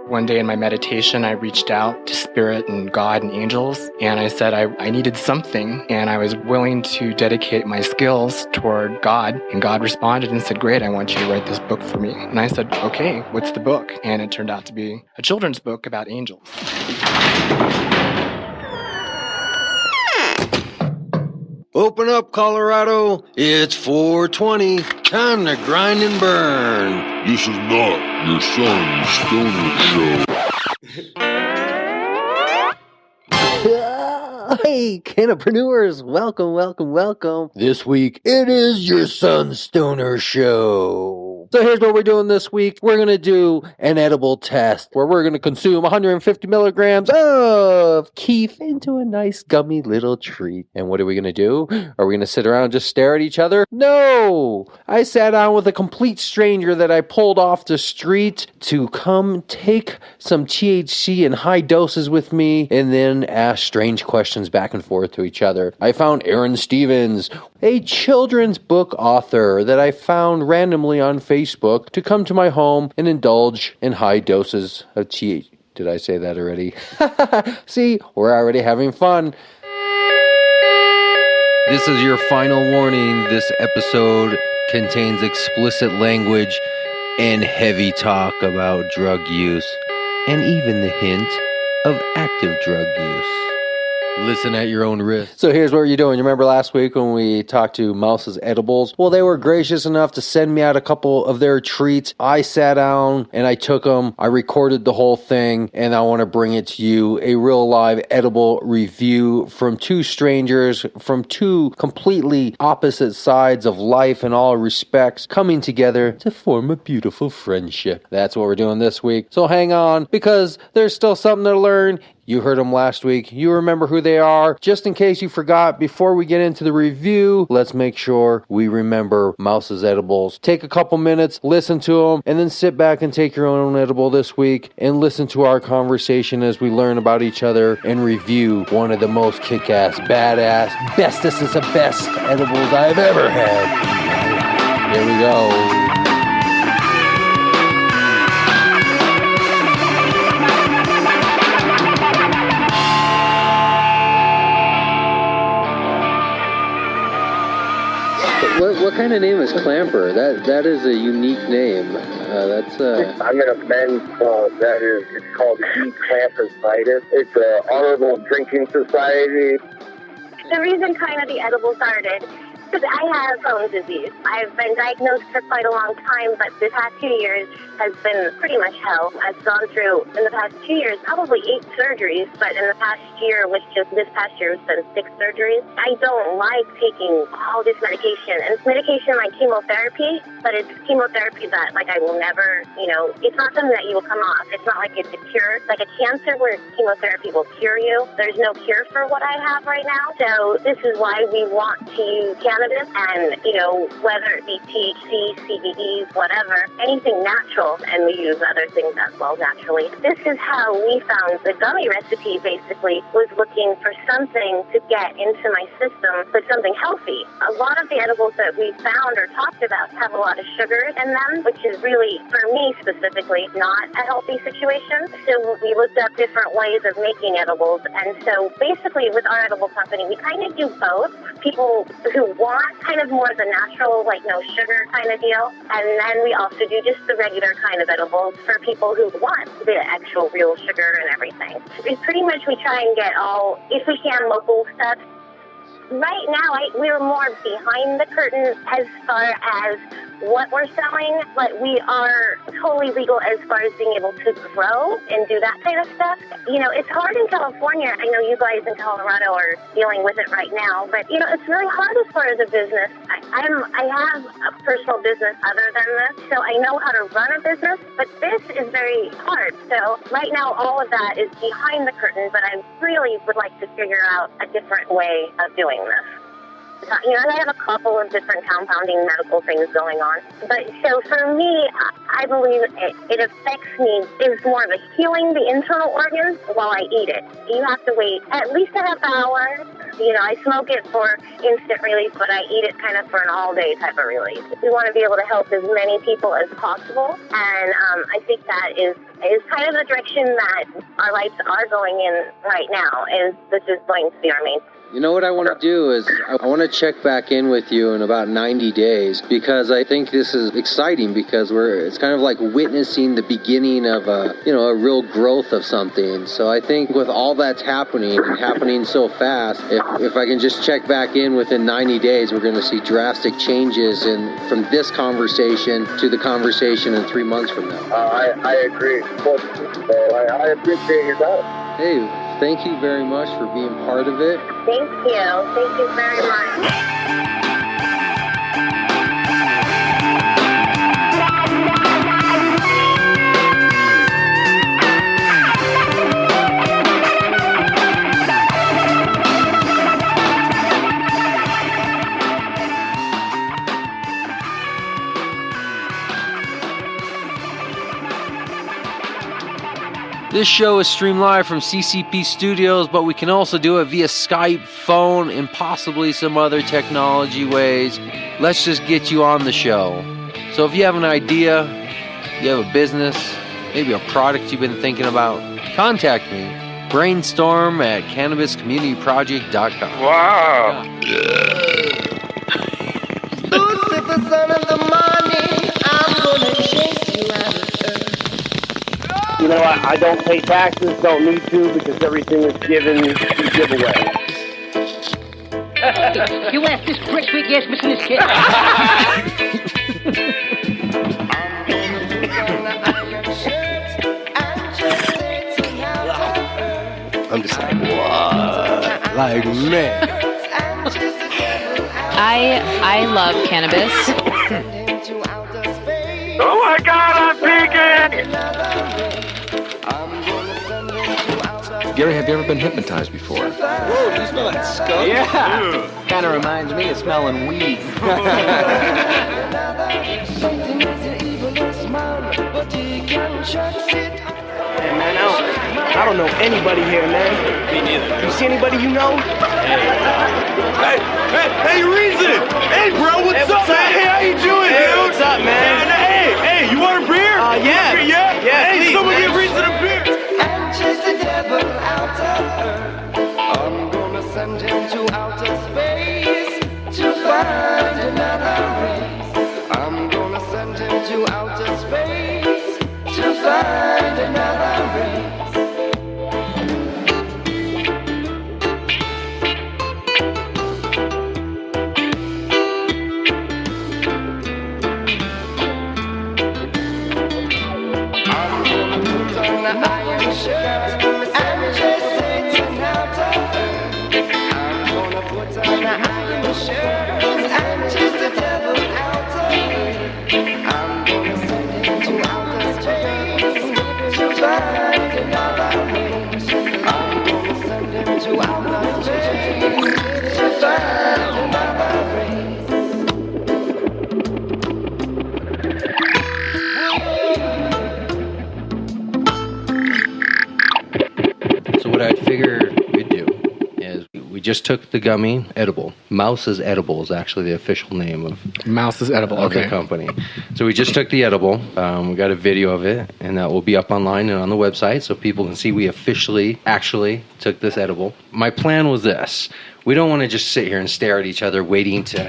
One day in my meditation, I reached out to Spirit and God and angels, and I said I needed something, and I was willing to dedicate my skills toward God. And God responded and said, great, I want you to write this book for me. And I said, okay, what's the book? And it turned out to be a children's book about angels. Open up, Colorado. It's 4:20. Time to grind and burn. This is not your son's stoner show. Hey, Cannapreneurs. Welcome. This week, it is your son's stoner show. So here's what we're doing this week. We're going to do an edible test where we're going to consume 150 milligrams of keef into a nice gummy little treat. And what are we going to do? Are we going to sit around and just stare at each other? No! I sat down with a complete stranger that I pulled off the street to come take some THC in high doses with me and then ask strange questions back and forth to each other. I found Aaron Stevens, a children's book author that I found randomly on Facebook, to come to my home and indulge in high doses of THC. Did I say that already? See, we're already having fun. This is your final warning. This episode contains explicit language and heavy talk about drug use, and even the hint of active drug use. Listen at your own risk. So here's what you're doing. You remember last week when we talked to Mouse's Edibles? Well, they were gracious enough to send me out a couple of their treats. I sat down and I took them. I recorded the whole thing, and I want to bring it to you. A real live edible review from two strangers from two completely opposite sides of life in all respects, coming together to form a beautiful friendship. That's what we're doing this week. So hang on, because there's still something to learn. You heard them last week. You remember who they are. Just in case you forgot, before we get into the review, let's make sure we remember Mouse's Edibles. Take a couple minutes, listen to them, and then sit back and take your own edible this week and listen to our conversation as we learn about each other and review one of the most kick-ass, badass, bestest of the best edibles I've ever had. Here we go. What kind of name is Clamper? That is a unique name. I'm in a men's club it's called Clampercitis. It's an honorable drinking society. The reason kind of the edible started, because I have Crohn's disease. I've been diagnosed for quite a long time, but the past 2 years has been pretty much hell. I've gone through, in the past 2 years, probably 8 surgeries, but in the past year, this past year has been 6 surgeries. I don't like taking all this medication, and it's medication like chemotherapy, but it's chemotherapy that, I will never, it's not something that you will come off. It's not like it's a cure. Like a cancer where chemotherapy will cure you. There's no cure for what I have right now, so this is why we want to use cannabis and, whether it be THC, CBDs, whatever, anything natural, and we use other things as well naturally. This is how we found the gummy recipe, basically, was looking for something to get into my system, but something healthy. A lot of the edibles that we found or talked about have a lot of sugars in them, which is really, for me specifically, not a healthy situation. So we looked up different ways of making edibles, and so basically with our edible company, we kind of do both. People who want kind of more the natural, no sugar kind of deal, and then we also do just the regular kind of edibles for people who want the actual real sugar and everything. It's pretty much we try and get all, if we can, local stuff. Right now, we're more behind the curtain as far as what we're selling, but we are totally legal as far as being able to grow and do that kind of stuff. It's hard in California. I know you guys in Colorado are dealing with it right now, but, it's really hard as far as a business. I have a personal business other than this, so I know how to run a business, but this is very hard. So right now, all of that is behind the curtain, but I really would like to figure out a different way of doing this. And I have a couple of different compounding medical things going on. But so for me, I believe it affects me. It's more of a healing the internal organs while I eat it. You have to wait at least a half hour. I smoke it for instant relief, but I eat it kind of for an all-day type of relief. We want to be able to help as many people as possible, and I think that is kind of the direction that our lives are going in right now. This is going to be our main. You know what I want to do is I want to check back in with you in about 90 days because I think this is exciting because it's kind of like witnessing the beginning of a real growth of something. So I think with all that's happening and happening so fast, if I can just check back in within 90 days, we're going to see drastic changes from this conversation to the conversation in 3 months from now. I agree. So I appreciate your time. Hey, thank you very much for being part of it. Thank you. Thank you very much. This show is streamed live from CCP Studios, but we can also do it via Skype, phone, and possibly some other technology ways. Let's just get you on the show. So if you have an idea, you have a business, maybe a product you've been thinking about, contact me. Brainstorm at cannabiscommunityproject.com. Wow. Lucifer, son of the morning, I'm gonna chase you out of earth. I don't pay taxes, don't need to, because everything is given to giveaway. You asked this prick big ass missing his kid. I'm just like, what? Like, man. I love cannabis. Oh my God, I'm peeking! Have you ever been hypnotized before? Whoa, do you smell that skunk? Yeah. Kind of reminds me of smelling weed. Hey, man, I don't know anybody here, man. Me neither. You see anybody you know? Hey, Reason! Hey, bro, what's up, man? Hey, how you doing, Hey, dude? what's up, man? Hey, you want a beer? Yeah. Yeah? Hey, please, someone man. get Reason a beer! And chase the devil out of earth. I'm gonna send him to outer space to find another race. I'm gonna send him to outer space to find another race. I'm gonna put on the iron shirt and chase Satan out of earth. I'm gonna put on the iron shirt and chase the devil out of earth. I'm gonna send him to outer space to find another race. I'm gonna send him to outer space to find another race. So what I figured we'd do is we just took the gummy edible. Mouse's Edible is actually the official name of Mouse is edible. of the Okay. company. So we just took the edible. We got a video of it, and that will be up online and on the website so people can see we actually took this edible. My plan was this. We don't want to just sit here and stare at each other waiting to,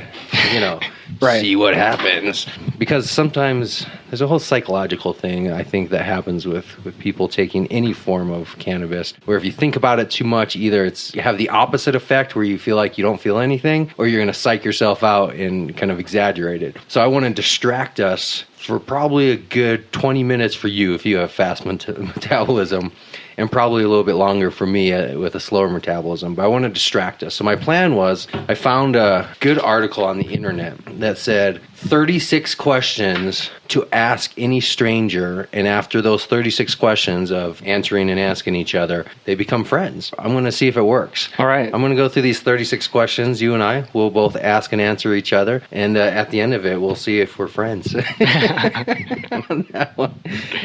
Right. see what happens. Because sometimes there's a whole psychological thing, I think, that happens with people taking any form of cannabis, where if you think about it too much, either you have the opposite effect where you feel like you don't feel anything, or you're going to psych yourself out and kind of exaggerate it. So I want to distract us for probably a good 20 minutes for you if you have fast metabolism, and probably a little bit longer for me with a slower metabolism. But I want to distract us. So my plan was I found a good article on the internet that said 36 questions to ask any stranger, and after those 36 questions of answering and asking each other, they become friends. I'm going to see if it works. All right. I'm going to go through these 36 questions. You and I will both ask and answer each other, and at the end of it, we'll see if we're friends. On that one.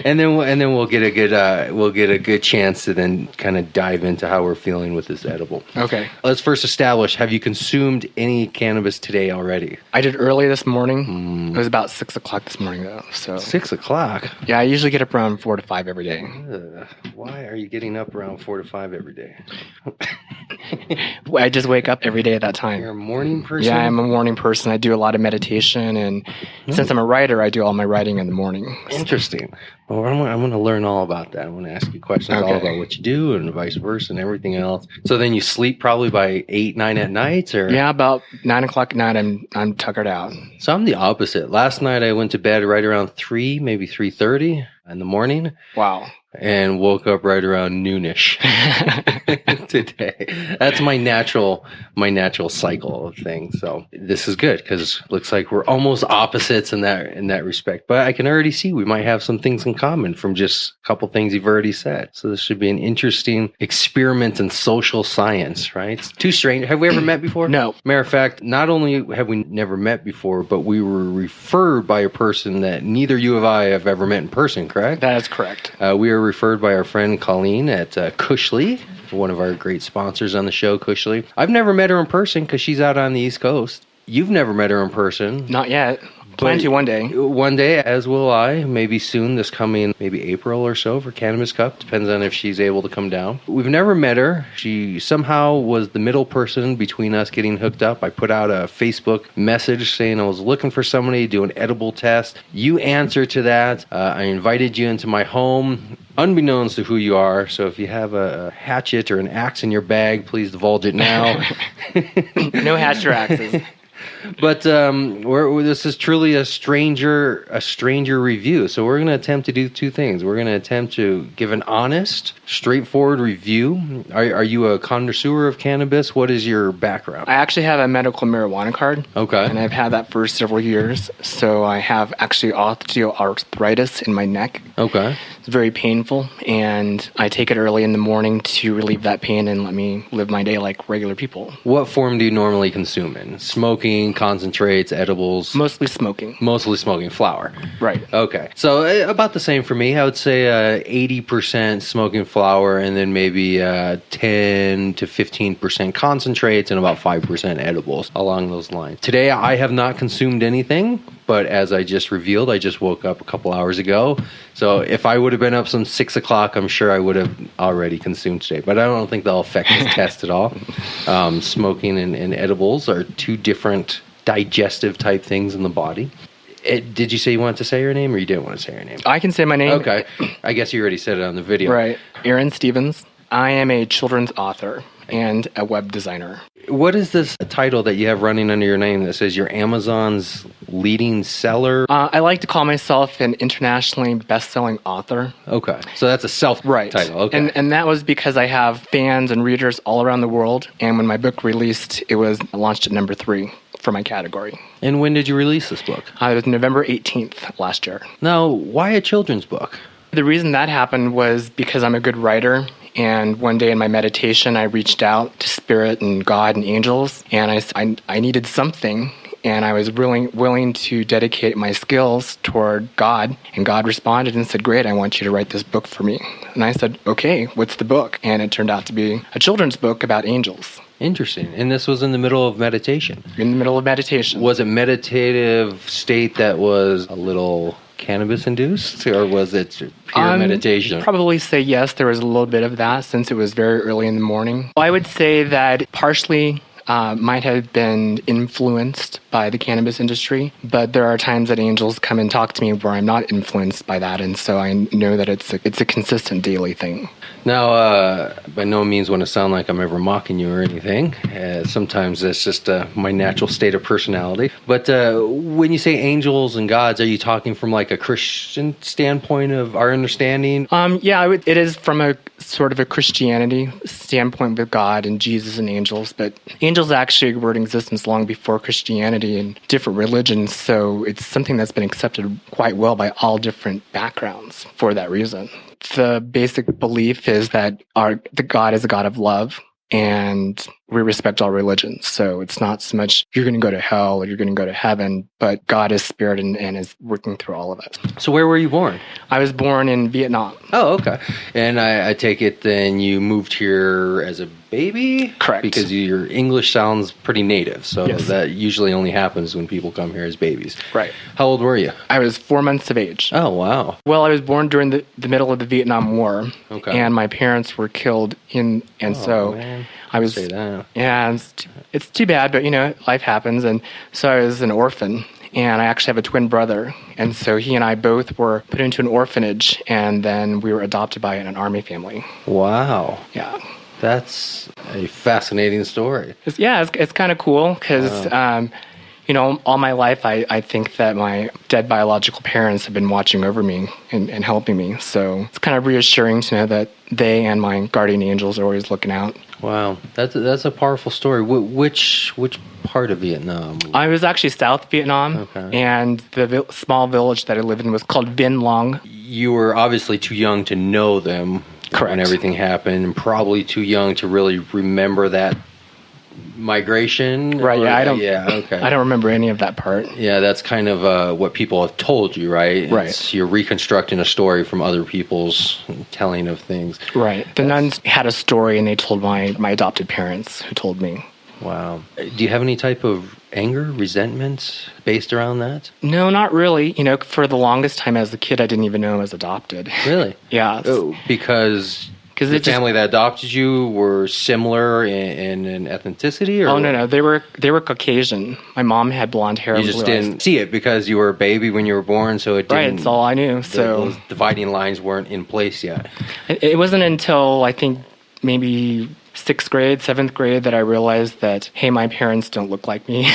And then we'll get a good chance to then kind of dive into how we're feeling with this edible. Okay. Let's first establish: have you consumed any cannabis today already? I did early this morning. It was about 6 o'clock this morning, though. So 6 o'clock? Yeah, I usually get up around 4 to 5 every day. Why are you getting up around 4 to 5 every day? I just wake up every day at that time. You're a morning person? Yeah, I'm a morning person. I do a lot of meditation, and since I'm a writer, I do all my writing in the morning. Interesting. Well, I'm going to learn all about that. I want to ask you questions all about what you do and vice versa and everything else. So then you sleep probably by 8, 9 at night? Or? Yeah, about 9 o'clock at night, I'm tuckered out. So I'm the opposite. Last night I went to bed right around 3, maybe 3:30 in the morning. Wow. And woke up right around noonish today. That's my natural cycle of things. So this is good because looks like we're almost opposites in that respect. But I can already see we might have some things in common from just a couple things you've already said. So this should be an interesting experiment in social science, right? It's two strangers. Have we ever met before? No. Matter of fact, not only have we never met before, but we were referred by a person that neither you or I have ever met in person, correct? That is correct. We are referred by our friend Colleen at Cushley, one of our great sponsors on the show, Cushley. I've never met her in person because she's out on the East Coast. You've never met her in person. Not yet. Plan to one day. One day, as will I. Maybe soon, this coming maybe April or so for Cannabis Cup. Depends on if she's able to come down. We've never met her. She somehow was the middle person between us getting hooked up. I put out a Facebook message saying I was looking for somebody to do an edible test. You answered to that. I invited you into my home, unbeknownst to who you are. So if you have a hatchet or an axe in your bag, please divulge it now. No hatchet or axes. But this is truly a stranger review. So we're going to attempt to do two things. We're going to attempt to give an honest, straightforward review. Are you a connoisseur of cannabis? What is your background? I actually have a medical marijuana card. Okay. And I've had that for several years. So I have actually osteoarthritis in my neck. Okay. It's very painful, and I take it early in the morning to relieve that pain and let me live my day like regular people. What form do you normally consume in? Smoking, concentrates, edibles? Mostly smoking. Mostly smoking, flower. Right. Okay. So about the same for me. I would say 80% smoking flower, and then maybe 10 to 15% concentrates, and about 5% edibles along those lines. Today, I have not consumed anything. But as I just revealed, I just woke up a couple hours ago. So if I would have been up some 6 o'clock, I'm sure I would have already consumed today. But I don't think they'll affect this test at all. Smoking and edibles are two different digestive type things in the body. Did you say you wanted to say your name, or you didn't want to say your name? I can say my name. Okay. I guess you already said it on the video. Right. Aaron Stevens. I am a children's author and a web designer. What is this title that you have running under your name that says you're Amazon's leading seller? I like to call myself an internationally best-selling author. Okay. So that's a self-title. Okay. And that was because I have fans and readers all around the world. And when my book released, it was launched at number 3 for my category. And when did you release this book? It was November 18th last year. Now, why a children's book? The reason that happened was because I'm a good writer. And one day in my meditation, I reached out to Spirit and God and angels, and I needed something, and I was willing to dedicate my skills toward God. And God responded and said, "Great, I want you to write this book for me." And I said, "Okay, what's the book?" And it turned out to be a children's book about angels. Interesting. And this was in the middle of meditation? In the middle of meditation. Was it meditative state that was a little cannabis induced, or was it pure meditation? Probably say yes, there was a little bit of that since it was very early in the morning. I would say that partially might have been influenced by the cannabis industry, but there are times that angels come and talk to me where I'm not influenced by that, and so I know that it's a consistent daily thing. Now, by no means want to sound like I'm ever mocking you or anything. Sometimes that's just my natural state of personality. But when you say angels and gods, are you talking from like a Christian standpoint of our understanding? It is from a sort of a Christianity standpoint with God and Jesus and angels. But angels actually were in existence long before Christianity and different religions. So it's something that's been accepted quite well by all different backgrounds for that reason. The basic belief is that the God is a God of love, and we respect all religions. So it's not so much you're going to go to hell or you're going to go to heaven, but God is spirit and is working through all of it. So where were you born? I was born in Vietnam. Oh, okay. And I take it then you moved here as a baby? Correct. Because your English sounds pretty native. So yes. That usually only happens when people come here as babies. Right. How old were you? I was 4 months of age. Oh, wow. Well, I was born during the middle of the Vietnam War. Okay. And my parents were killed man. I was... Say that. Yeah, it's too bad, but, life happens. And so I was an orphan. And I actually have a twin brother. And so he and I both were put into an orphanage, and then we were adopted by an army family. Wow. Yeah. That's a fascinating story. It's kind of cool because, all my life I think that my dead biological parents have been watching over me and helping me. So it's kind of reassuring to know that they and my guardian angels are always looking out. Wow. That's a powerful story. Which part of Vietnam? I was actually South Vietnam, and the small village that I lived in was called Vinh Long. You were obviously too young to know them. Correct. When everything happened, and probably too young to really remember that migration. Right, yeah, I don't. Yeah, okay. I don't remember any of that part. Yeah, that's kind of what people have told you, right? Right. You're reconstructing a story from other people's telling of things. Right. The nuns had a story, and they told my adopted parents, who told me. Wow. Do you have any type of anger, resentment based around that? No, not really. For the longest time as a kid, I didn't even know I was adopted. Really? Yeah. Oh, because the family that adopted you were similar in ethnicity? Or oh, no. They were Caucasian. My mom had blonde hair. You just didn't see it because you were a baby when you were born, so it didn't... Right, it's all I knew. Those dividing lines weren't in place yet. It wasn't until, I think, maybe 6th grade, 7th grade that I realized that, hey, my parents don't look like me.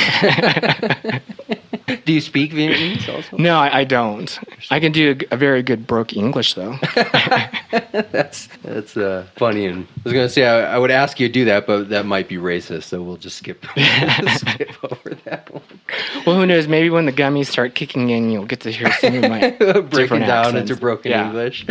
Do you speak Vietnamese also? No, I don't. I can do a very good broke English, though. That's funny. And I was going to say I would ask you to do that, but that might be racist, so we'll just skip over that one. Well, who knows? Maybe when the gummies start kicking in, you'll get to hear some of my breaking down accents. into broken English.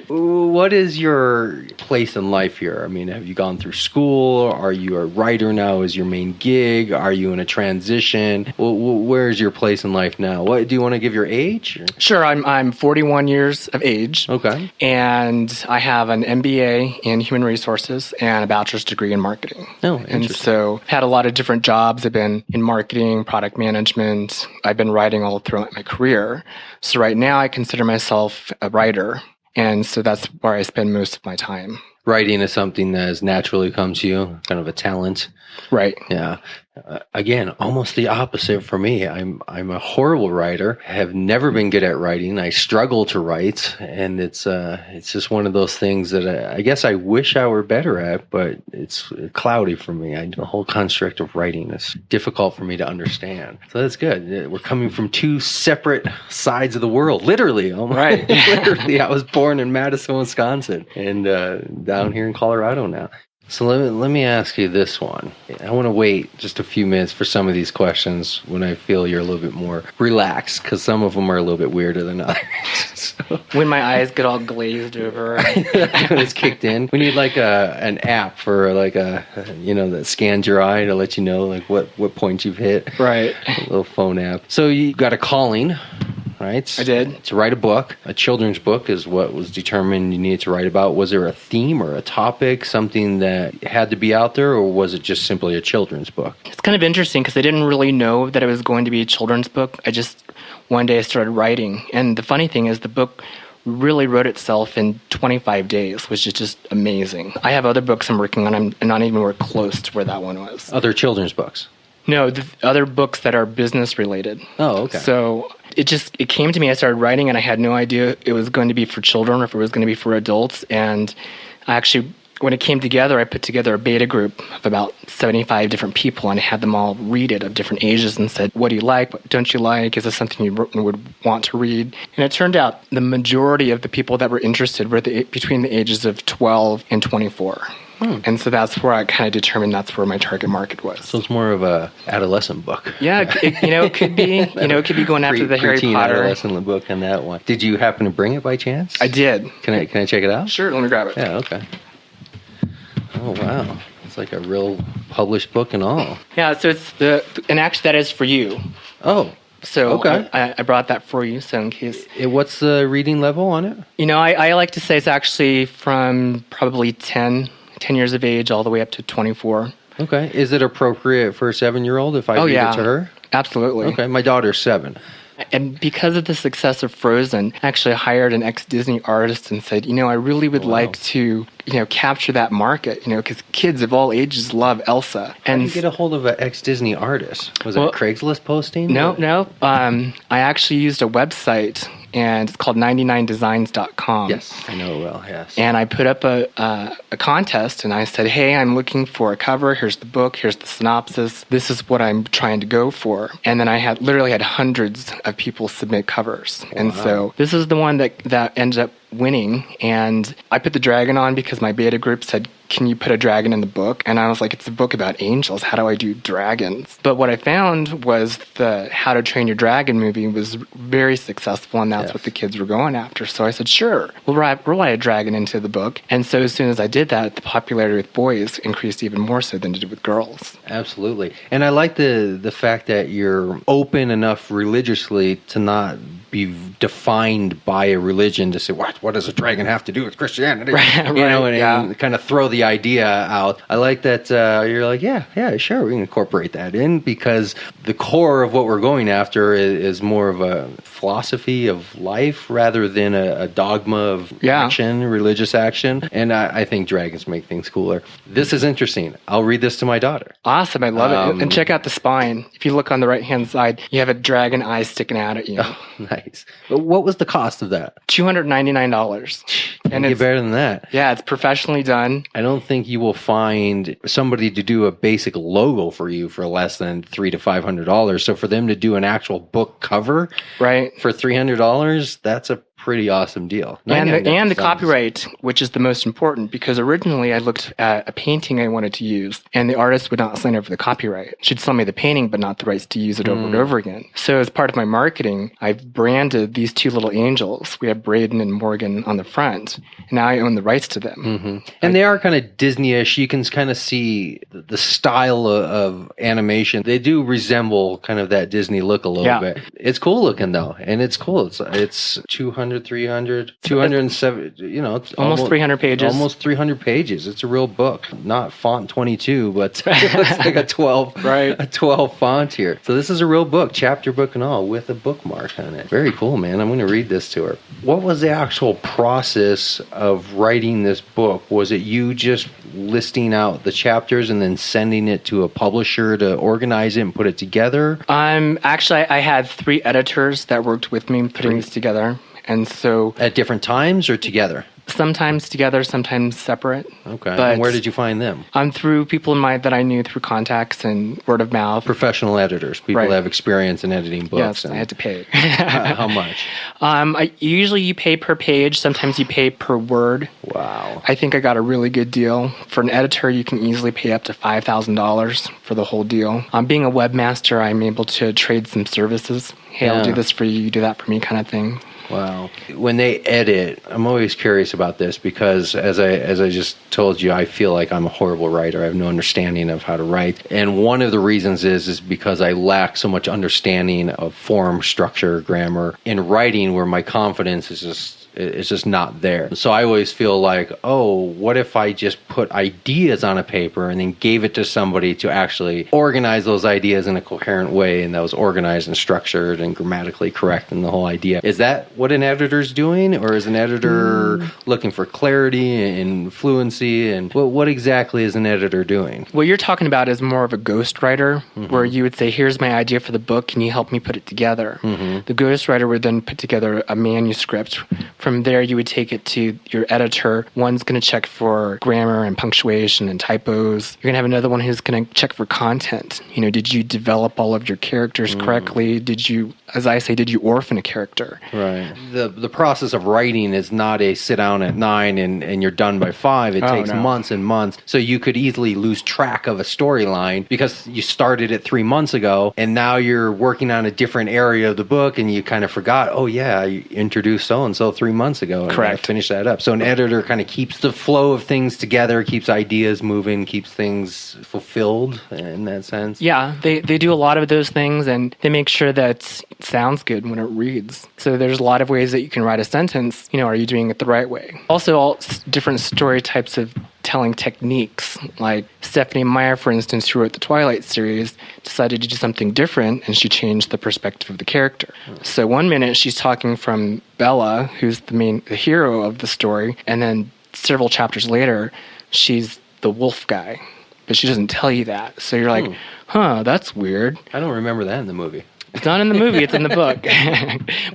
What is your place in life here? I mean, have you gone through school? Are you a writer now? Is your main gig? Are you in a transition? Where's your place in life now? What do you want to give your age? Or? Sure, I'm 41 years of age. Okay. And I have an MBA in human resources and a bachelor's degree in marketing. Oh, interesting. And so I've had a lot of different jobs. I've been in marketing, product management. I've been writing all throughout my career. So right now I consider myself a writer. And so that's where I spend most of my time. Writing is something that has naturally come to you, kind of a talent. Right. Yeah. Again, almost the opposite for me. I'm a horrible writer. Have never been good at writing. I struggle to write, and it's just one of those things that I guess I wish I were better at, but it's cloudy for me. The whole construct of writing is difficult for me to understand. So that's good. We're coming from two separate sides of the world, literally. Right. Literally, I was born in Madison, Wisconsin, and down here in Colorado now. So let me ask you this one. I want to wait just a few minutes for some of these questions when I feel you're a little bit more relaxed, because some of them are a little bit weirder than others. So, when my eyes get all glazed over. when it's kicked in. We need like an app for like that scans your eye to let you know like what point you've hit. Right. A little phone app. So you got a calling. Right? I did. To write a book. A children's book is what was determined you needed to write about. Was there a theme or a topic, something that had to be out there, or was it just simply a children's book? It's kind of interesting because I didn't really know that it was going to be a children's book. One day I started writing. And the funny thing is the book really wrote itself in 25 days, which is just amazing. I have other books I'm working on. I'm not even anywhere close to where that one was. Other children's books? No, the other books that are business related. Oh, okay. So it came to me. I started writing, and I had no idea it was going to be for children or if it was going to be for adults. And I actually, when it came together, I put together a beta group of about 75 different people, and I had them all read it of different ages and said, what do you like? What don't you like? Is this something you would want to read? And it turned out the majority of the people that were interested were between the ages of 12 and 24. And so that's where I kind of determined that's where my target market was. So it's more of a adolescent book. Yeah, it could be. It could be going after the Harry Potter adolescent book on that one. Did you happen to bring it by chance? I did. Can I check it out? Sure, let me grab it. Yeah, okay. Oh wow, it's like a real published book and all. Yeah, so and actually that is for you. Oh. So okay. I brought that for you, so in case. What's the reading level on it? I like to say it's actually from probably 10 years of age all the way up to 24. Okay. Is it appropriate for a 7-year-old if I read it to her? Absolutely. Okay. My daughter's 7. And because of the success of Frozen, I actually hired an ex-Disney artist and said, I really would like to, capture that market, because kids of all ages love Elsa. How did you get a hold of an ex-Disney artist? Was it a Craigslist posting? No. I actually used a website, and it's called 99designs.com. Yes, I know it well, yes. And I put up a contest, and I said, hey, I'm looking for a cover. Here's the book. Here's the synopsis. This is what I'm trying to go for. And then I literally had hundreds of people submit covers. Wow. And so this is the one that ended up winning, and I put the dragon on because my beta group said, can you put a dragon in the book? And I was like, it's a book about angels. How do I do dragons? But what I found was the How to Train Your Dragon movie was very successful, and that's what the kids were going after. So I said, sure, we'll write a dragon into the book. And so as soon as I did that, the popularity with boys increased even more so than it did with girls. Absolutely. And I like the fact that you're open enough religiously to not be defined by a religion to say, what does a dragon have to do with Christianity? And kind of throw the idea out. I like that you're like, yeah, sure, we can incorporate that in, because the core of what we're going after is more of a philosophy of life rather than a dogma of action, religious action. And I think dragons make things cooler. This is interesting. I'll read this to my daughter. Awesome, I love it. And check out the spine. If you look on the right-hand side, you have a dragon eye sticking out at you. Oh, nice. But what was the cost of that? $299. And it's better than that. Yeah, it's professionally done. I don't think you will find somebody to do a basic logo for you for less than $300 to $500. So for them to do an actual book cover, right, for $300, that's a pretty awesome deal. And the copyright, which is the most important, because originally I looked at a painting I wanted to use, and the artist would not sign over the copyright. She'd sell me the painting, but not the rights to use it over and over again. So as part of my marketing, I've branded these two little angels. We have Braden and Morgan on the front, and now I own the rights to them. Mm-hmm. And they are kind of Disney-ish. You can kind of see the style of animation. They do resemble kind of that Disney look a little bit. It's cool looking, though, and it's cool. It's 207, it's almost 300 pages. Almost 300 pages. It's a real book. Not font 22, but it looks like a 12, right. A 12 font here. So this is a real book, chapter book and all, with a bookmark on it. Very cool, man. I'm going to read this to her. What was the actual process of writing this book? Was it you just listing out the chapters and then sending it to a publisher to organize it and put it together? Actually, I had 3 editors that worked with me putting this together. And so... At different times or together? Sometimes together, sometimes separate. Okay. But and where did you find them? Through people that I knew through contacts and word of mouth. Professional editors, people that have experience in editing books. Yes, I had to pay. How much? Usually you pay per page. Sometimes you pay per word. Wow. I think I got a really good deal. For an editor, you can easily pay up to $5,000 for the whole deal. Being a webmaster, I'm able to trade some services. Hey, I'll do this for you, you do that for me kind of thing. Wow. When they edit, I'm always curious about this because as I just told you, I feel like I'm a horrible writer. I have no understanding of how to write. And one of the reasons is because I lack so much understanding of form, structure, grammar in writing, where my confidence is just It's just not there. So I always feel like, oh, what if I just put ideas on a paper and then gave it to somebody to actually organize those ideas in a coherent way, and that was organized and structured and grammatically correct and the whole idea. Is that what an editor's doing, or is an editor looking for clarity and fluency? And what exactly is an editor doing? What you're talking about is more of a ghostwriter, where you would say, here's my idea for the book, can you help me put it together? The ghostwriter would then put together a manuscript. From there, you would take it to your editor. One's going to check for grammar and punctuation and typos. You're going to have another one who's going to check for content. Did you develop all of your characters correctly? Did you, as I say, did you orphan a character? Right. The process of writing is not a sit down at 9 and you're done by 5. It takes months and months. So you could easily lose track of a storyline because you started it 3 months ago and now you're working on a different area of the book and you kind of forgot, oh yeah, I introduced so-and-so 3 months ago. Correct. Finish that up. So an editor kind of keeps the flow of things together, keeps ideas moving, keeps things fulfilled in that sense. Yeah, they do a lot of those things, and they make sure that it sounds good when it reads. So there's a lot of ways that you can write a sentence. Are you doing it the right way? Also, all different story types of telling techniques. Like Stephanie Meyer, for instance, who wrote the Twilight series, decided to do something different, and she changed the perspective of the character. So one minute she's talking from Bella, who's the hero of the story, and then several chapters later, she's the wolf guy. But she doesn't tell you that. So you're like, that's weird. I don't remember that in the movie. It's not in the movie, it's in the book.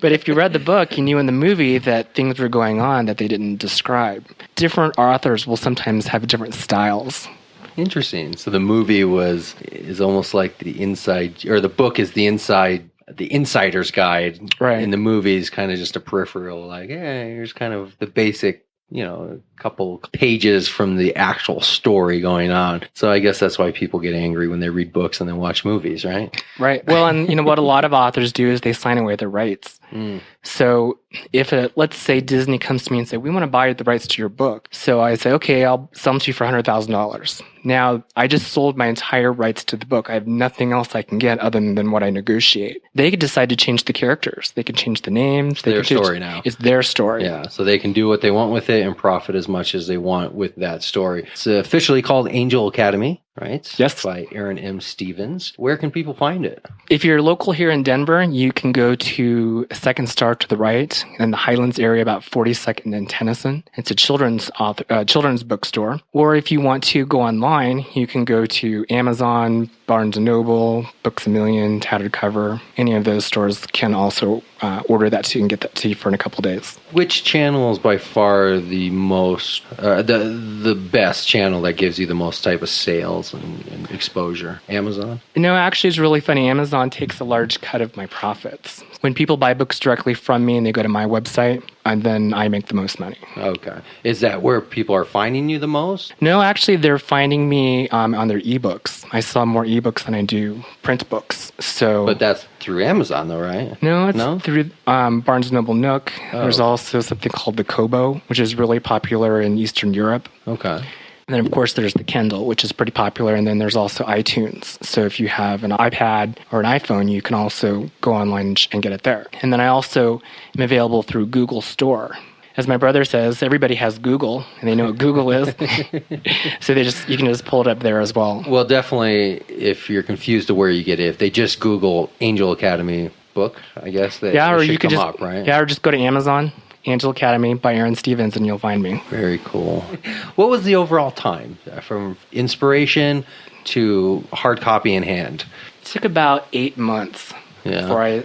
But if you read the book, you knew in the movie that things were going on that they didn't describe. Different authors will sometimes have different styles. Interesting. So the movie is almost like the inside, or the book is the insider's guide. Right. And the movie is kind of just a peripheral, like, hey, here's kind of the basic, a couple pages from the actual story going on. So I guess that's why people get angry when they read books and then watch movies, right? Right. Well, and what a lot of authors do is they sign away their rights. So if let's say Disney comes to me and say, we want to buy the rights to your book. So I say, okay, I'll sell them to you for $100,000. Now, I just sold my entire rights to the book. I have nothing else I can get other than what I negotiate. They could decide to change the characters. They could change the names. Their story now. It's their story. Yeah, so they can do what they want with it and profit as much as they want with that story. It's officially called Angel Academy, right? Yes. By Aaron M. Stevens. Where can people find it? If you're local here in Denver, you can go to Second Star to the right in the Highlands area, about 42nd and Tennyson. It's a children's bookstore. Or if you want to go online, you can go to Amazon, Barnes & Noble, Books A Million, Tattered Cover. Any of those stores can also order that to you and get that to you for in a couple days. Which channel is by far the most, the best channel that gives you the most type of sales and exposure? Amazon? No, actually, it's really funny. Amazon takes a large cut of my profits. When people buy books directly from me and they go to my website, and then I make the most money. Okay. Is that where people are finding you the most? No, actually, they're finding me on their ebooks. I sell more ebooks than I do print books. But that's through Amazon, though, right? No, it's through Barnes & Noble Nook. Oh. There's also something called the Kobo, which is really popular in Eastern Europe. Okay. And then, of course, there's the Kindle, which is pretty popular. And then there's also iTunes. So if you have an iPad or an iPhone, you can also go online and get it there. And then I also am available through Google Store. As my brother says, everybody has Google, and they know what Google is. So you can just pull it up there as well. Well, definitely, if you're confused to where you get it, if they just Google Angel Academy book, I guess that or you could come just up, right? Yeah, or just go to Amazon. Angel Academy by Aaron Stevens, and you'll find me. Very cool. What was the overall time from inspiration to hard copy in hand? It took about 8 months. Yeah.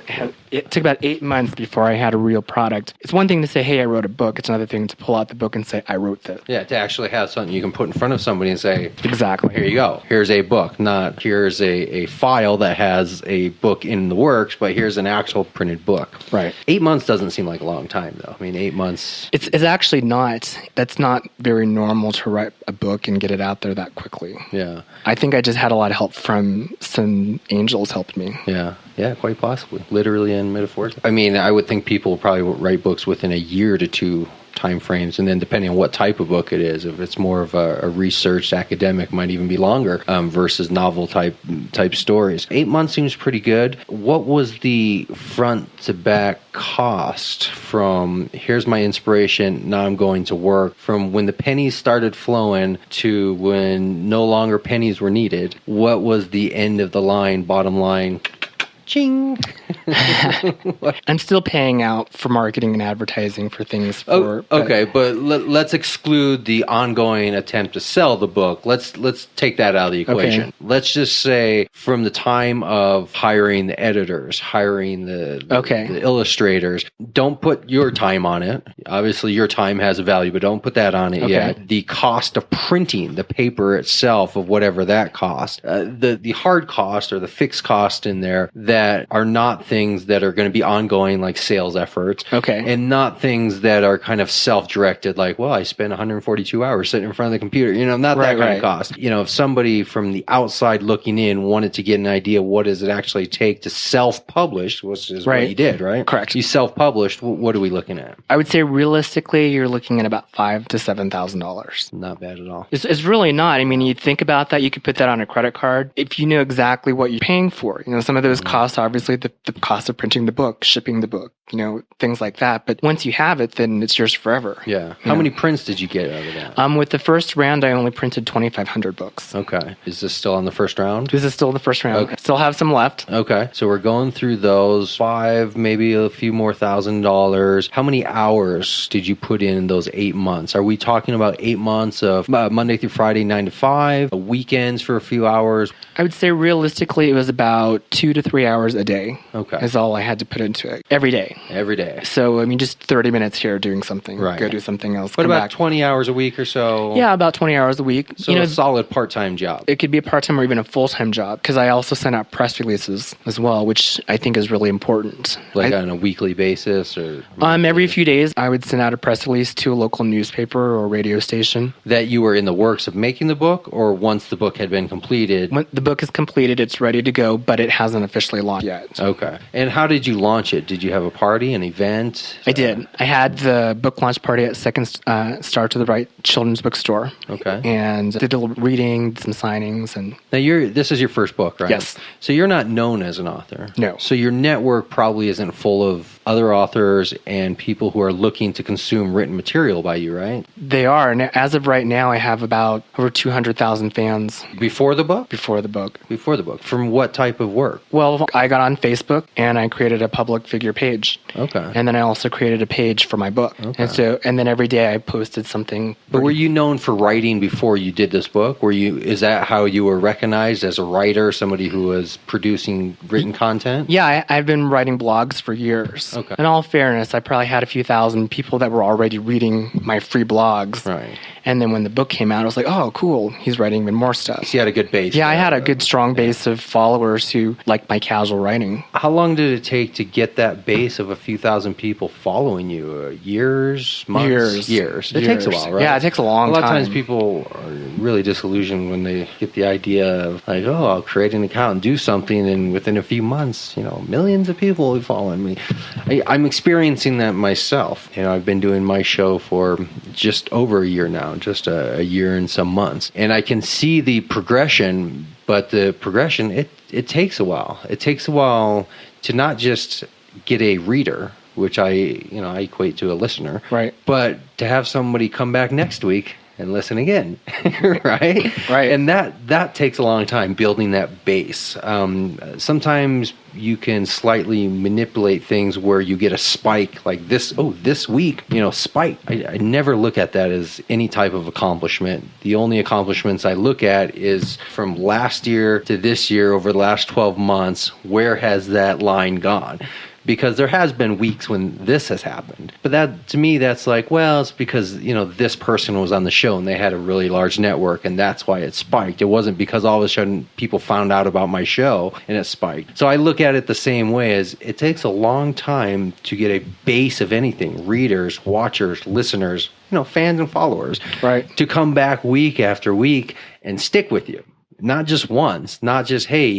It took about 8 months before I had a real product. It's one thing to say, hey, I wrote a book. It's another thing to pull out the book and say, I wrote this. Yeah, to actually have something you can put in front of somebody and say, exactly. Here you go. Here's a book. Not here's a file that has a book in the works, but here's an actual printed book. Right. 8 months doesn't seem like a long time, though. I mean, 8 months. It's actually not. That's not very normal to write a book and get it out there that quickly. Yeah. I think I just had a lot of help from some angels helped me. Yeah. Yeah, quite possibly. Literally and metaphorically. I mean, I would think people probably would write books within a year to 2 time frames, and then depending on what type of book it is, if it's more of a research academic, might even be longer versus novel type stories. 8 months seems pretty good. What was the front to back cost from here's my inspiration, now I'm going to work, from when the pennies started flowing to when no longer pennies were needed? What was the end of the line, bottom line? Ching. I'm still paying out for marketing and advertising for things. Okay, but let's exclude the ongoing attempt to sell the book. Let's take that out of the equation. Okay. Let's just say from the time of hiring the editors, hiring the illustrators. Don't put your time on it. Obviously, your time has a value, but don't put that on it yet. The cost of printing the paper itself, of whatever that cost, the hard cost or the fixed cost in there that are not things that are going to be ongoing, like sales efforts. Okay. And not things that are kind of self-directed, like, well, I spent 142 hours sitting in front of the computer. Not that kind of cost. If somebody from the outside looking in wanted to get an idea, what does it actually take to self-publish, which is what you did, right? Correct. You self-published. What are we looking at? I would say realistically, you're looking at about $5,000 to $7,000. Not bad at all. It's really not. I mean, you think about that, you could put that on a credit card if you know exactly what you're paying for. Some of those costs, obviously, the cost of printing the book, shipping the book, things like that. But once you have it, then it's yours forever. Yeah. How many prints did you get out of that? With the first round, I only printed 2,500 books. Okay. Is this still on the first round? This is still the first round. Okay. Still have some left. Okay. So we're going through those 5, maybe a few more $1,000. How many hours did you put in those 8 months? Are we talking about 8 months of Monday through Friday, 9 to 5, weekends for a few hours? I would say realistically, it was about 2 to 3 hours a day. Okay. Is all I had to put into it. Every day. Every day. So, I mean, just 30 minutes here doing something. Right. Go do something else. What come about back. 20 hours a week or so? Yeah, about 20 hours a week. So a solid part-time job. It could be a part-time or even a full-time job, because I also send out press releases as well, which I think is really important. Like on a weekly basis? Or every few days, I would send out a press release to a local newspaper or radio station. That you were in the works of making the book, or once the book had been completed? When the book is completed, it's ready to go, but it hasn't officially launched yet. Okay. And how did you launch it? Did you have a party, an event? I did. I had the book launch party at Second Star to the Right Children's Bookstore. Okay. And did a little reading, some signings. And now, this is your first book, right? Yes. So you're not known as an author. No. So your network probably isn't full of other authors and people who are looking to consume written material by you, right? They are. And as of right now, I have about over 200,000 fans. Before the book? Before the book. Before the book. From what type of work? Well, I got on Facebook and I created a public figure page. Okay. And then I also created a page for my book. Okay. And then every day I posted something. But were you known for writing before you did this book? Is that how you were recognized, as a writer, somebody who was producing written content? Yeah, I've been writing blogs for years. Okay. In all fairness, I probably had a few thousand people that were already reading my free blogs. Right. And then when the book came out, I was like, oh, cool, he's writing even more stuff. So you had a good base. Yeah, I had a good, strong base of followers who liked my casual writing. How long did it take to get that base of a few thousand people following you? Years? Months? Years. It takes a while, right? Yeah, it takes a long time. A lot of times people are really disillusioned when they get the idea of, like, oh, I'll create an account and do something, and within a few months, millions of people will be following me. I'm experiencing that myself. I've been doing my show for just over a year now, just a year and some months. And I can see the progression, but the progression, it takes a while. It takes a while to not just get a reader, which I equate to a listener, right? But to have somebody come back next week and listen again, right? Right. And that takes a long time, building that base. Sometimes you can slightly manipulate things where you get a spike like this. Oh, this week, spike. I never look at that as any type of accomplishment. The only accomplishments I look at is from last year to this year, over the last 12 months, where has that line gone? Because there has been weeks when this has happened. But that, to me, that's like, well, it's because, this person was on the show and they had a really large network and that's why it spiked. It wasn't because all of a sudden people found out about my show and it spiked. So I look at it the same way, as it takes a long time to get a base of anything, readers, watchers, listeners, fans and followers, right, to come back week after week and stick with you. Not just once, not just, hey,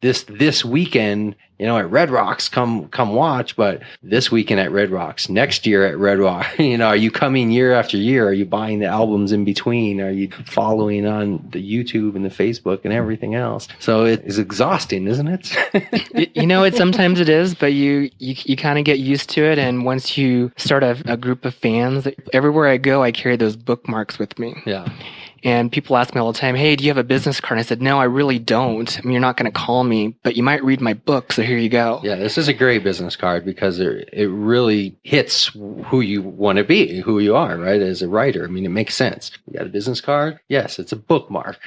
this weekend, at Red Rocks, come watch, but this weekend at Red Rocks, next year at Red Rock, are you coming year after year? Are you buying the albums in between? Are you following on the YouTube and the Facebook and everything else? So it's exhausting, isn't it? Sometimes it is, but you kind of get used to it. And once you start a group of fans, everywhere I go, I carry those bookmarks with me. Yeah. And people ask me all the time, hey, do you have a business card? And I said, no, I really don't. I mean, you're not going to call me, but you might read my book, so here you go. Yeah, this is a great business card because it really hits who you want to be, who you are, right, as a writer. I mean, it makes sense. You got a business card? Yes, it's a bookmark.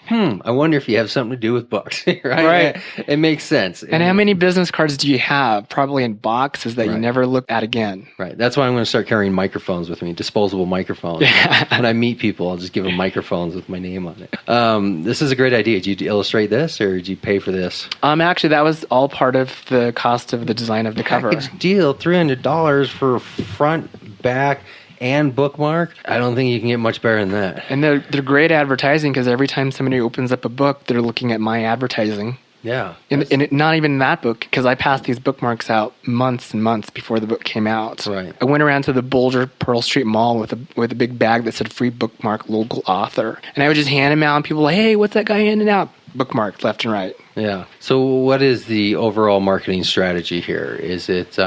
I wonder if you have something to do with books, right? Right. It makes sense. And how many business cards do you have? Probably in boxes that you never look at again. Right. That's why I'm going to start carrying microphones with me, disposable microphones. When I meet people, I'll just give them microphones with my name on it. This is a great idea. Did you illustrate this or did you pay for this? Actually, that was all part of the cost of the design of the cover. Package deal, $300 for front, back, and bookmark. I don't think you can get much better than that. And they're great advertising because every time somebody opens up a book, they're looking at my advertising. Yeah. And not even that book, because I passed these bookmarks out months and months before the book came out. Right. I went around to the Boulder Pearl Street Mall with a big bag that said free bookmark, local author. And I would just hand them out, and people were like, hey, what's that guy handing out? Bookmarked left and right. Yeah. So what is the overall marketing strategy here? Is it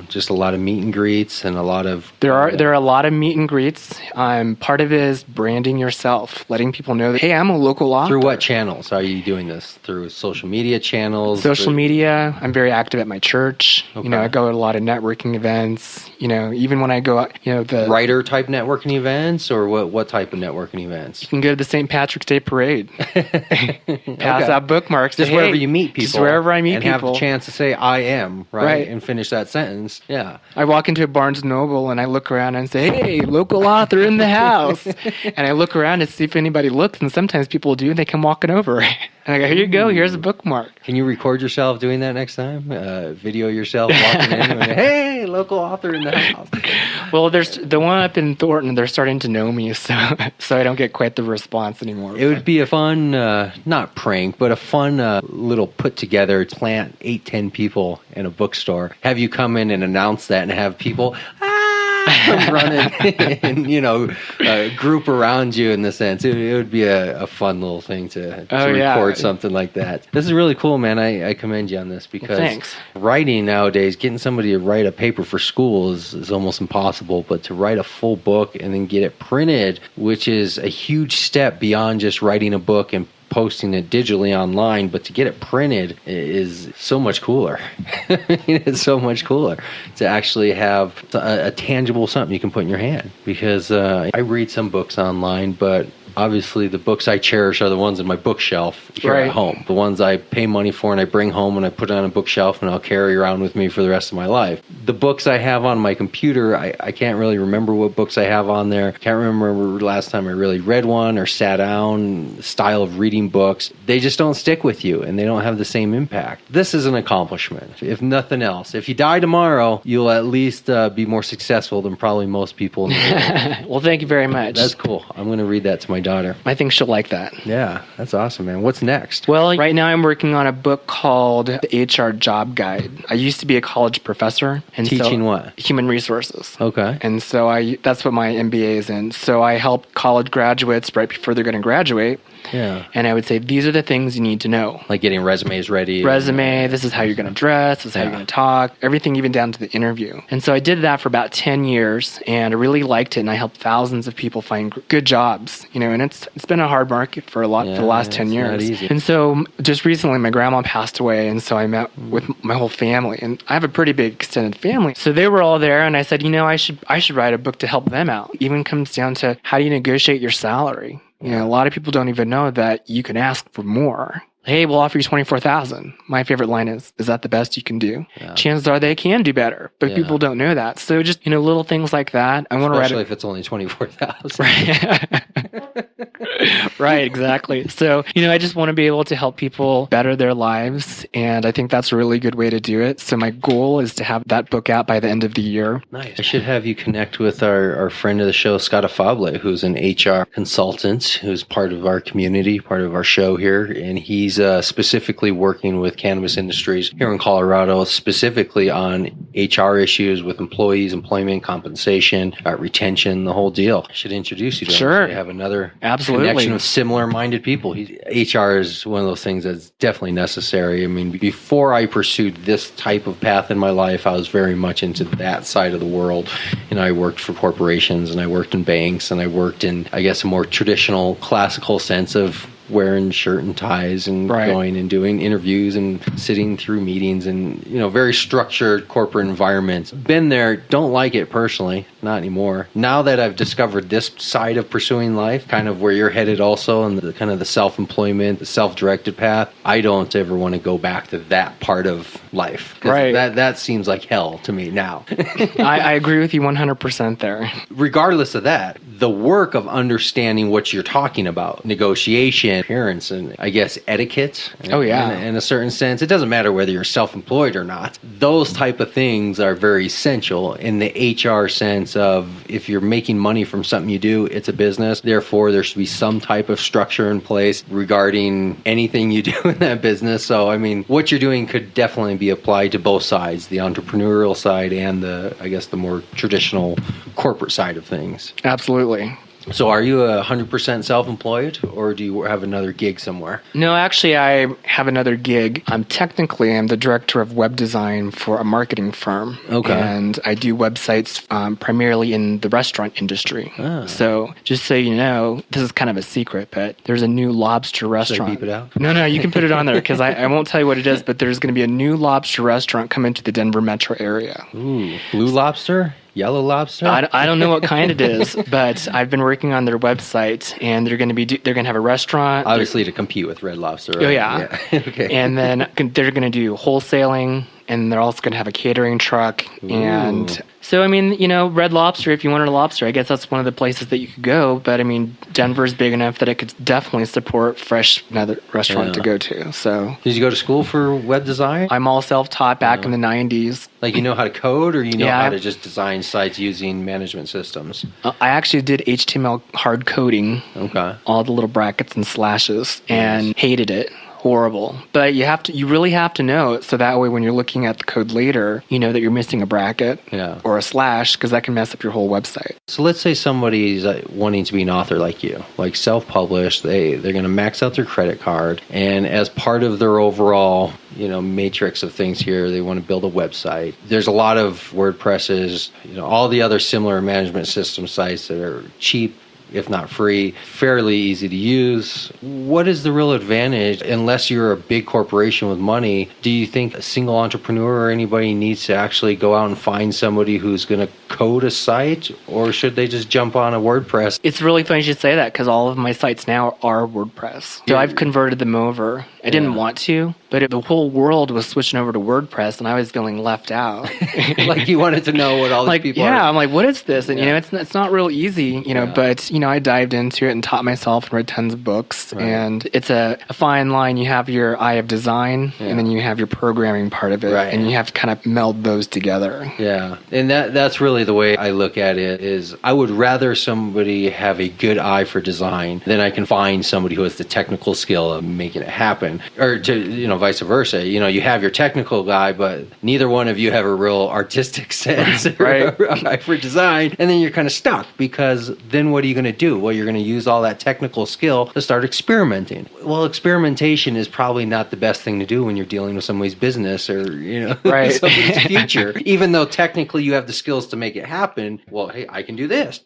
just a lot of meet and greets and a lot of... There are a lot of meet and greets. Part of it is branding yourself, letting people know that, hey, I'm a local author. Through what channels are you doing this? Through social media channels? Social media. I'm very active at my church. Okay. I go to a lot of networking events. Even when I go out, the... Writer type networking events or what type of networking events? You can go to the St. Patrick's Day Parade. Pass out bookmarks. Just wherever you meet people. Just wherever I meet and people. And have a chance to say, I am, right? And finish that sentence. Yeah. I walk into a Barnes & Noble and I look around and say, hey, local author in the house. And I look around to see if anybody looks, and sometimes people do, and they come walking over. And I go, here you go, here's a bookmark. Can you record yourself doing that next time? Video yourself walking in and hey, local author in the house. Well, there's the one up in Thornton, they're starting to know me, so I don't get quite the response anymore. It would be a fun, not prank, but a fun little put together, plant 8-10 people in a bookstore, have you come in and announce that and have people running and group around you in the sense. It would be a fun little thing to record something like that. This is really cool, man. I commend you on this because writing nowadays, getting somebody to write a paper for school is almost impossible, but to write a full book and then get it printed, which is a huge step beyond just writing a book and posting it digitally online, but to get it printed is so much cooler. It's so much cooler to actually have a tangible something you can put in your hand. Because I read some books online, but obviously the books I cherish are the ones in my bookshelf here at home. The ones I pay money for and I bring home and I put it on a bookshelf and I'll carry around with me for the rest of my life. The books I have on my computer, I can't really remember what books I have on there. Can't remember the last time I really read one or sat down. The style of reading books, they just don't stick with you and they don't have the same impact. This is an accomplishment, if nothing else. If you die tomorrow, you'll at least be more successful than probably most people in the world. Well, thank you very much. That's cool. I'm going to read that to my daughter. I think she'll like that. Yeah, that's awesome, man. What's next? Well, right now I'm working on a book called The HR Job Guide. I used to be a college professor. And teaching what? Human resources. Okay. And so that's what my MBA is in. So I help college graduates right before they're going to graduate. Yeah. And I would say, these are the things you need to know. Like getting resumes ready. This is how you're going to dress, this is how you're going to talk, everything even down to the interview. And so I did that for about 10 years, and I really liked it, and I helped thousands of people find good jobs, and it's been a hard market for the last 10 years. Not easy. And so just recently, my grandma passed away, and so I met with my whole family, and I have a pretty big extended family. So they were all there, and I said, I should write a book to help them out. It even comes down to how do you negotiate your salary? A lot of people don't even know that you can ask for more. Hey, we'll offer you $24,000. My favorite line is that the best you can do? Yeah. Chances are they can do better, but people don't know that. So just, little things like that. I want to write Especially if it's only $24,000. Right. Right, exactly. So, I just want to be able to help people better their lives. And I think that's a really good way to do it. So my goal is to have that book out by the end of the year. Nice. I should have you connect with our friend of the show, Scott Afable, who's an HR consultant, who's part of our community, part of our show here. And he's specifically working with cannabis industries here in Colorado, specifically on HR issues with employees, employment, compensation, retention, the whole deal. I should introduce you to him. Sure. So you have another Absolutely. connection with similar-minded people. HR is one of those things that's definitely necessary. I mean, before I pursued this type of path in my life, I was very much into that side of the world. I worked for corporations, and I worked in banks, and I worked in, I guess, a more traditional, classical sense of wearing shirt and ties and going and doing interviews and sitting through meetings and, very structured corporate environments. Been there, don't like it personally, not anymore. Now that I've discovered this side of pursuing life, kind of where you're headed also, and the kind of the self-employment, the self-directed path, I don't ever want to go back to that part of life. Right. That seems like hell to me now. I agree with you 100% there. Regardless of that, the work of understanding what you're talking about, negotiation, appearance, and I guess etiquette. Oh, yeah. In a certain sense, it doesn't matter whether you're self-employed or not. Those type of things are very essential in the HR sense of if you're making money from something you do, it's a business. Therefore, there should be some type of structure in place regarding anything you do in that business. So, I mean, what you're doing could definitely be applied to both sides, the entrepreneurial side and the more traditional corporate side of things. Absolutely. So are you 100% self-employed, or do you have another gig somewhere? No, actually, I have another gig. I'm the director of web design for a marketing firm. Okay. And I do websites primarily in the restaurant industry. Ah. So just so you know, this is kind of a secret, but there's a new lobster restaurant. Should I beep it out? No, you can put it on there because I won't tell you what it is, but there's going to be a new lobster restaurant coming to the Denver metro area. Ooh, blue lobster? Yellow lobster? I don't know what kind it is, but I've been working on their website, and they're going to have a restaurant. Obviously to compete with Red Lobster, right? Oh, yeah. Okay. And then they're going to do wholesaling, and they're also going to have a catering truck. Ooh. And so, I mean, Red Lobster, if you wanted a lobster, I guess that's one of the places that you could go. But, I mean, Denver's big enough that it could definitely support another restaurant to go to. So, did you go to school for web design? I'm all self-taught back in the 90s. Like, you know how to code, or you know how to just design sites using management systems? I actually did HTML hard coding. Okay. All the little brackets and slashes, and hated it. Horrible. But you really have to know it, so that way when you're looking at the code later, you know that you're missing a bracket or a slash, because that can mess up your whole website. So let's say somebody's wanting to be an author like you, like self-published, they're going to max out their credit card, and as part of their overall matrix of things here, they want to build a website. There's a lot of WordPresses, all the other similar management system sites that are cheap, if not free, fairly easy to use. What is the real advantage, unless you're a big corporation with money? Do you think a single entrepreneur or anybody needs to actually go out and find somebody who's going to code a site, or should they just jump on a WordPress? It's really funny you should say that, because all of my sites now are WordPress. So I've converted them over. I didn't want to, but the whole world was switching over to WordPress, and I was feeling left out. Like you wanted to know what all these people are. Yeah, I'm like, what is this? And, it's not real easy, but, I dived into it and taught myself and read tons of books. Right. And it's a fine line. You have your eye of design, and then you have your programming part of it. Right. And you have to kind of meld those together. Yeah. And that's really the way I look at it, is I would rather somebody have a good eye for design than I can find somebody who has the technical skill of making it happen. Or to, vice versa. You have your technical guy, but neither one of you have a real artistic sense or eye for design. And then you're kind of stuck, because then what are you going to do? Well, you're going to use all that technical skill to start experimenting. Well, experimentation is probably not the best thing to do when you're dealing with somebody's business or, somebody's future. Even though technically you have the skills to make it happen. Well, hey, I can do this.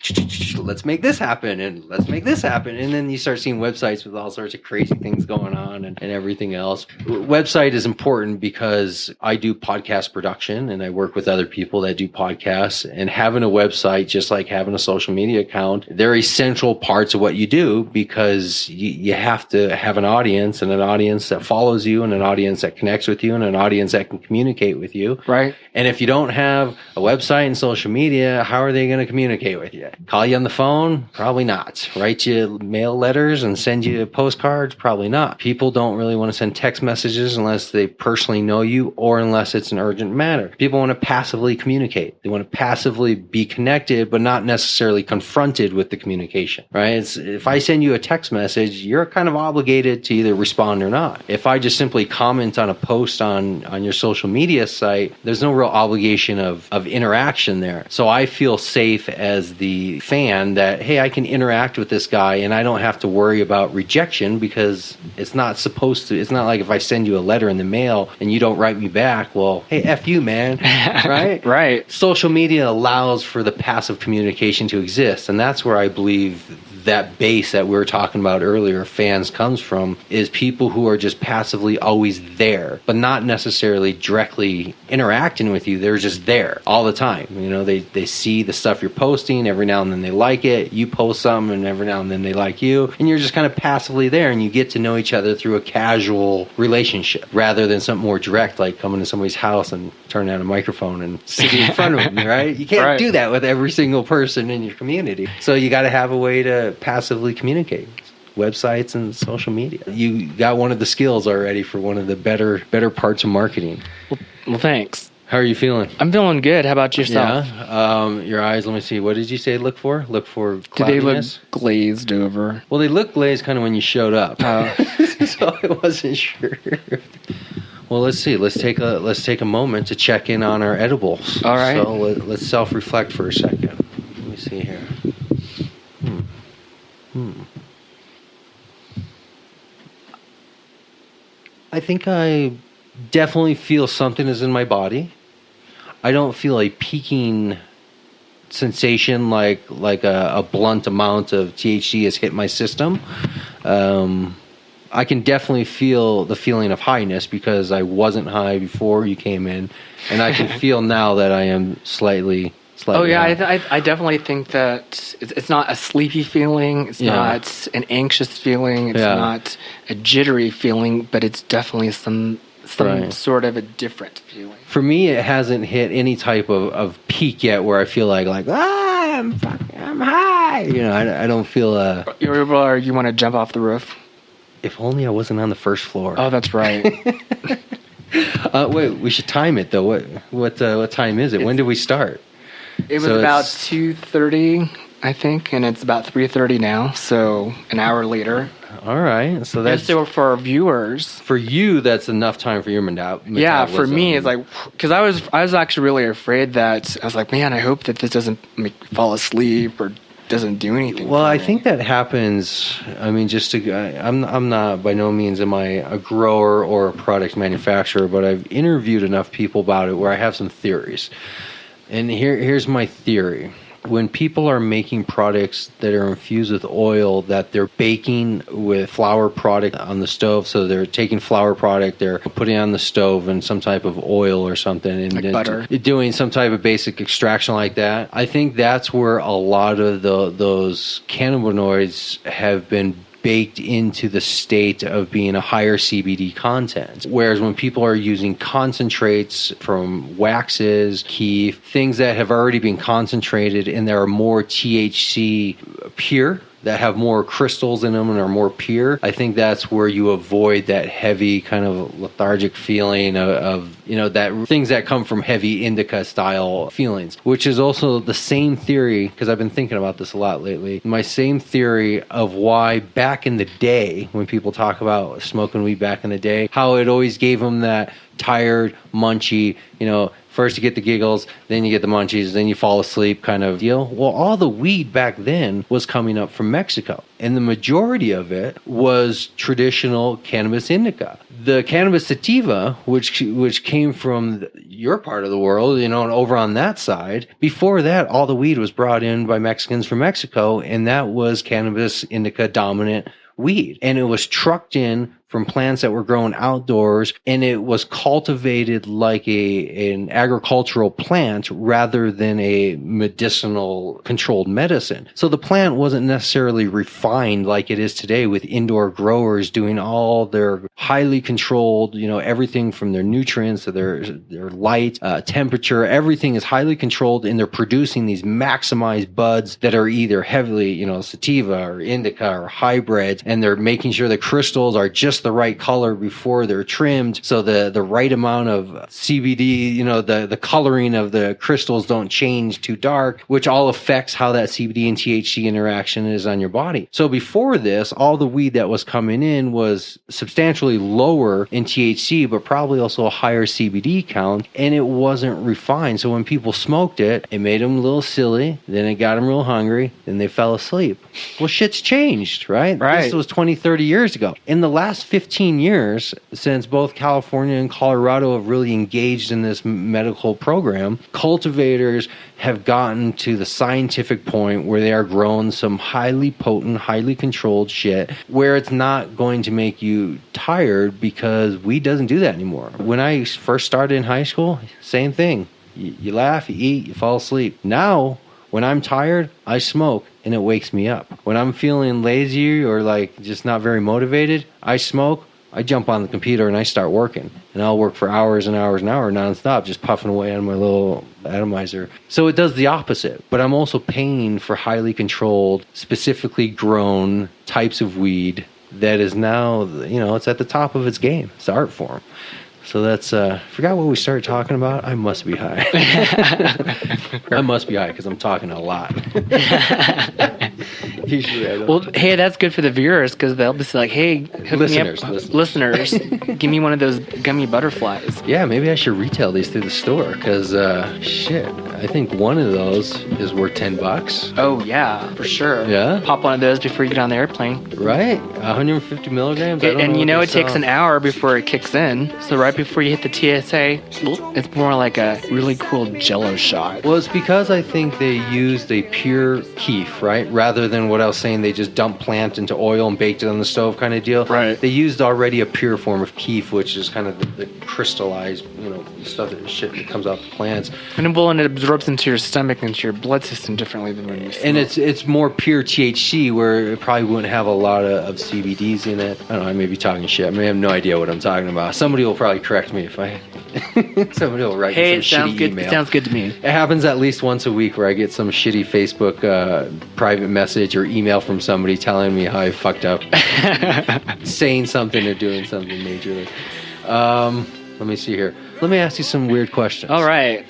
Let's make this happen, and let's make this happen. And then you start seeing websites with all sorts of crazy things going on and everything else. Website is important because I do podcast production, and I work with other people that do podcasts, and having a website, just like having a social media account, they're essential parts of what you do, because you have to have an audience, and an audience that follows you, and an audience that connects with you, and an audience that can communicate with you. Right. And if you don't have a website and social media, how are they going to communicate with you? Call you on the phone? Probably not. Write you mail letters and send you postcards? Probably not. People don't really want to send text messages unless they personally know you or unless it's an urgent matter. People want to passively communicate. They want to passively be connected, but not necessarily confronted with the communication, right? If I send you a text message, you're kind of obligated to either respond or not. If I just simply comment on a post on your social media site, there's no real obligation of interaction there. So I feel safe as the fan that, hey, I can interact with this guy and I don't have to worry about rejection because it's not supposed to. It's not like if I send you a letter in the mail and you don't write me back, well, hey, F you, man, right? Right. Social media allows for the passive communication to exist, and that's where I believe that base that we were talking about earlier, fans, comes from, is people who are just passively always there, but not necessarily directly interacting with you. They're just there all the time. You know, they see the stuff you're posting. Every now and then they like it. You post something, and every now and then they like you. And you're just kind of passively there, and you get to know each other through a casual relationship rather than something more direct, like coming to somebody's house and turning on a microphone and sitting in front of them, right? You can't do that with every single person in your community. So you got to have a way to passively communicate. Websites and social media. You got one of the skills already for one of the better parts of marketing. Well, thanks. How are you feeling? I'm feeling good. How about yourself? Yeah. Your eyes, let me see. What did you say look for? Look for cloudiness? Did they look glazed over? Well, they look glazed kind of when you showed up. Oh. So I wasn't sure. Well, let's see. Let's take a moment to check in on our edibles. All right. So let's self-reflect for a second. Let me see here. I think I definitely feel something is in my body. I don't feel a peaking sensation like a blunt amount of THC has hit my system. I can definitely feel the feeling of highness because I wasn't high before you came in, and I can feel now that I am slightly. Oh yeah, I definitely think that it's not a sleepy feeling. It's not an anxious feeling. It's not a jittery feeling, but it's definitely some sort of a different feeling. For me, it hasn't hit any type of peak yet where I feel like I'm high. You know, I don't feel Or you want to jump off the roof? If only I wasn't on the first floor. Oh, that's right. Wait, we should time it though. What time is it? When did we start? It was about 2:30, I think, and it's about 3:30 now, so an hour later. All right, so that's... So for our viewers... For you, that's enough time for your metabolism. Yeah, for me, it's like... Because I was actually really afraid that... I was like, man, I hope that this doesn't make me fall asleep or doesn't do anything. Well, I think that happens... I mean, I'm not... By no means am I a grower or a product manufacturer, but I've interviewed enough people about it where I have some theories. And here's my theory. When people are making products that are infused with oil that they're baking with flour product on the stove, so they're taking flour product, they're putting it on the stove in some type of oil or something, and like butter, doing some type of basic extraction like that, I think that's where a lot of those cannabinoids have been baked into the state of being a higher CBD content. Whereas when people are using concentrates from waxes, kief, things that have already been concentrated and there are more THC pure, that have more crystals in them and are more pure, I think that's where you avoid that heavy kind of lethargic feeling of that things that come from heavy indica style feelings, which is also the same theory, because I've been thinking about this a lot lately, my same theory of why back in the day, when people talk about smoking weed back in the day, how it always gave them that tired, munchy, first you get the giggles, then you get the munchies, then you fall asleep kind of deal. Well, all the weed back then was coming up from Mexico, and the majority of it was traditional cannabis indica. The cannabis sativa, which came from your part of the world, and over on that side, before that, all the weed was brought in by Mexicans from Mexico, and that was cannabis indica dominant weed. And it was trucked in from plants that were grown outdoors, and it was cultivated like an agricultural plant rather than a medicinal controlled medicine. So the plant wasn't necessarily refined like it is today with indoor growers doing all their highly controlled, everything from their nutrients to their light, temperature, everything is highly controlled, and they're producing these maximized buds that are either heavily, sativa or indica or hybrids, and they're making sure the crystals are just the right color before they're trimmed, so the right amount of CBD, the coloring of the crystals don't change too dark, which all affects how that CBD and THC interaction is on your body. So before this, all the weed that was coming in was substantially lower in THC, but probably also a higher CBD count, and it wasn't refined. So when people smoked it, it made them a little silly, then it got them real hungry, then they fell asleep. Well, shit's changed, right? This was 20, 30 years ago. In the last 15 years, since both California and Colorado have really engaged in this medical program, cultivators have gotten to the scientific point where they are growing some highly potent, highly controlled shit where it's not going to make you tired, because weed doesn't do that anymore. When I first started in high school, same thing. You laugh, you eat, you fall asleep. Now, when I'm tired, I smoke, and it wakes me up. When I'm feeling lazy or just not very motivated, I smoke, I jump on the computer, and I start working. And I'll work for hours and hours and hours nonstop, just puffing away on my little atomizer. So it does the opposite. But I'm also paying for highly controlled, specifically grown types of weed that is now, it's at the top of its game. It's the art form. So that's, forgot what we started talking about. I must be high. I must be high because I'm talking a lot. Well, hey, that's good for the viewers, because they'll be like, hey, listeners, give me one of those gummy butterflies. Yeah, maybe I should retail these through the store, because, I think one of those is worth $10. Oh, yeah, for sure. Yeah? Pop one of those before you get on the airplane. Right? 150 milligrams? It takes an hour before it kicks in, so right before you hit the TSA, it's more like a really cool Jell-O shot. Well, it's because I think they used a pure keef, right? Rather than what I was saying, they just dumped plant into oil and baked it on the stove kind of deal. Right. They used already a pure form of keef, which is kind of the crystallized, stuff that comes out of plants. And it absorbs into your stomach, into your blood system differently than when you smoke. And it's more pure THC, where it probably wouldn't have a lot of CBDs in it. I don't know, I may be talking shit. I may have no idea what I'm talking about. Somebody will probably correct me if I... Somebody will write me some shitty email. It sounds good to me. It happens at least once a week where I get some shitty Facebook private message or email from somebody telling me how I fucked up. Saying something or doing something majorly. Let me see here. Let me ask you some weird questions. All right.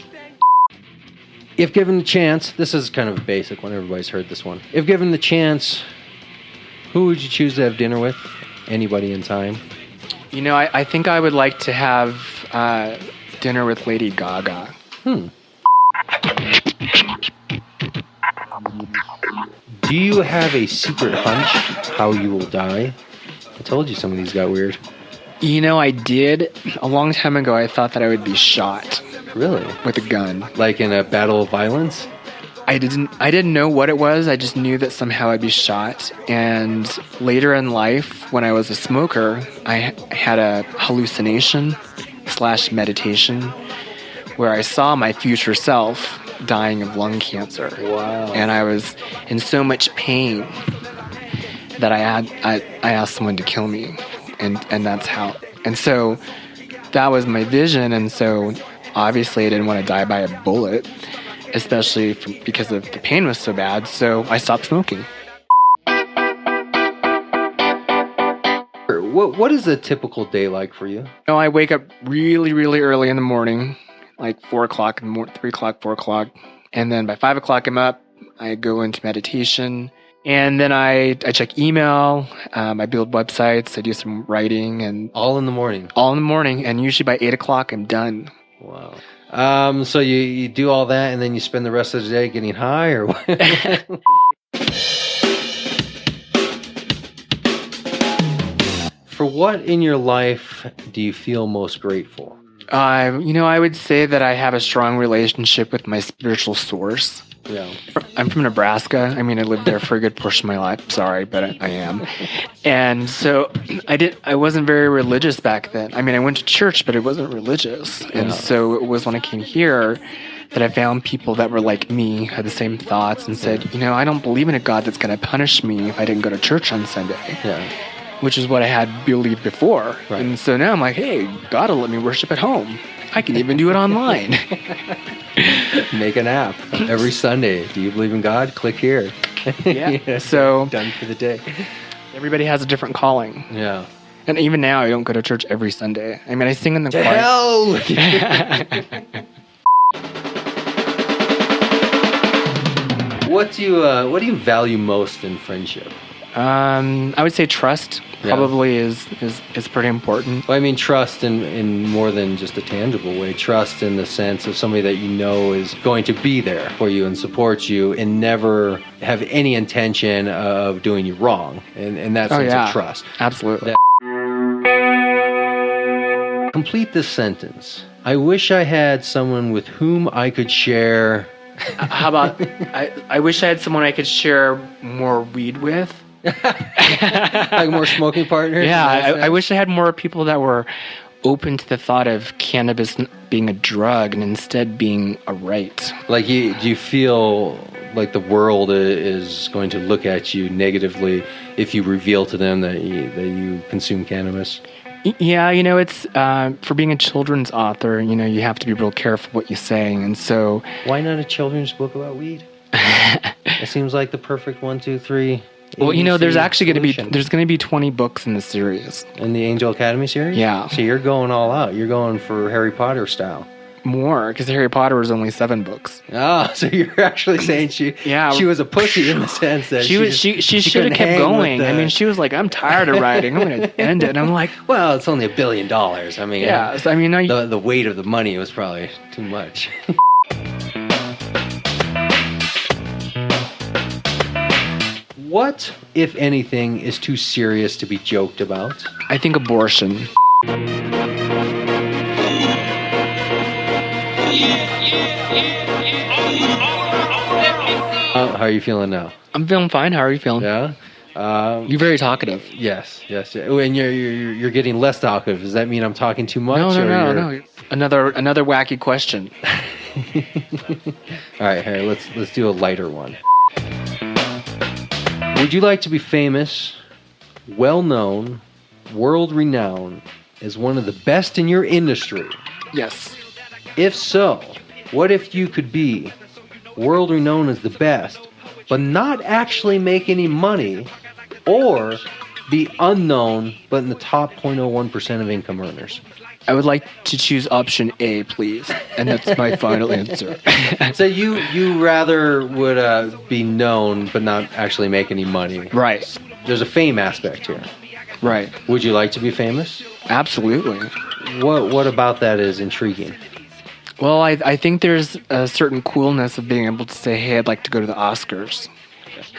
If given the chance, this is kind of a basic one, everybody's heard this one. If given the chance, who would you choose to have dinner with? Anybody in time? I think I would like to have dinner with Lady Gaga. Do you have a secret hunch how you will die? I told you some of these got weird. I did. A long time ago, I thought that I would be shot. Really? With a gun. Like in a battle of violence? I didn't know what it was. I just knew that somehow I'd be shot. And later in life, when I was a smoker, I had a hallucination / meditation where I saw my future self dying of lung cancer. Wow. And I was in so much pain that I asked someone to kill me. And that's how. And so that was my vision. And so obviously I didn't want to die by a bullet, especially because the pain was so bad. So I stopped smoking. What is a typical day like for you? I wake up really, really early in the morning, like 4 o'clock in the morning, 3 o'clock, 4 o'clock. And then by 5 o'clock I'm up. I go into meditation. And then I check email, I build websites, I do some writing. And all in the morning? All in the morning. And usually by 8 o'clock I'm done. Wow. So you do all that and then you spend the rest of the day getting high, or what? For what in your life do you feel most grateful? I would say that I have a strong relationship with my spiritual source. Yeah. I'm from Nebraska. I mean, I lived there for a good portion of my life. Sorry, but I am. And so I wasn't very religious back then. I mean, I went to church, but it wasn't religious. And so it was when I came here that I found people that were like me, had the same thoughts, and said, I don't believe in a God that's going to punish me if I didn't go to church on Sunday. Yeah. Which is what I had believed before. Right. And so now I'm like, hey, God will let me worship at home. I can even do it online. Make an app every Sunday. Do you believe in God? Click here. Yeah. So done for the day. Everybody has a different calling. Yeah. And even now, I don't go to church every Sunday. I mean, I sing in the choir. Hell! What do you value most in friendship? I would say trust probably is pretty important. Well, I mean, trust in more than just a tangible way. Trust in the sense of somebody that you know is going to be there for you and support you and never have any intention of doing you wrong. And that sense of trust. Absolutely. Complete this sentence. I wish I had someone with whom I could share... How about, I wish I had someone I could share more weed with. Like more smoking partners? Yeah, I wish I had more people that were open to the thought of cannabis being a drug and instead being a right. Like, do you feel like the world is going to look at you negatively if you reveal to them that you consume cannabis? Yeah, it's for being a children's author, you have to be real careful what you say. And so... Why not a children's book about weed? It seems like the perfect 1, 2, 3... Well, there's actually going to be 20 books in the series. In the Angel Academy series? Yeah. So you're going all out. You're going for Harry Potter style. More, because Harry Potter was only 7 books. Oh, so you're actually saying she was a pussy in the sense that she should have kept going. I mean, she was like, I'm tired of writing. I'm going to end it. And I'm like, well, it's only $1 billion. I mean, yeah. So, I mean, the weight of the money was probably too much. What, if anything, is too serious to be joked about? I think abortion. How are you feeling now? I'm feeling fine. How are you feeling? Yeah. You're very talkative. Yes. And you're getting less talkative. Does that mean I'm talking too much? No. Another wacky question. All right, Harry. Let's do a lighter one. Would you like to be famous, well-known, world-renowned as one of the best in your industry? Yes. If so, what if you could be world-renowned as the best, but not actually make any money, or be unknown, but in the top 0.01% of income earners? I would like to choose option A, please. And that's my final answer. So you rather would be known but not actually make any money. Right. There's a fame aspect here. Right. Would you like to be famous? Absolutely. What about that is intriguing? Well, I think there's a certain coolness of being able to say, hey, I'd like to go to the Oscars.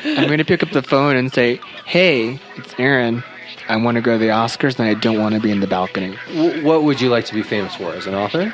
I'm going to pick up the phone and say, hey, it's Aaron. I want to go to the Oscars, and I don't want to be in the balcony. What would you like to be famous for, as an author?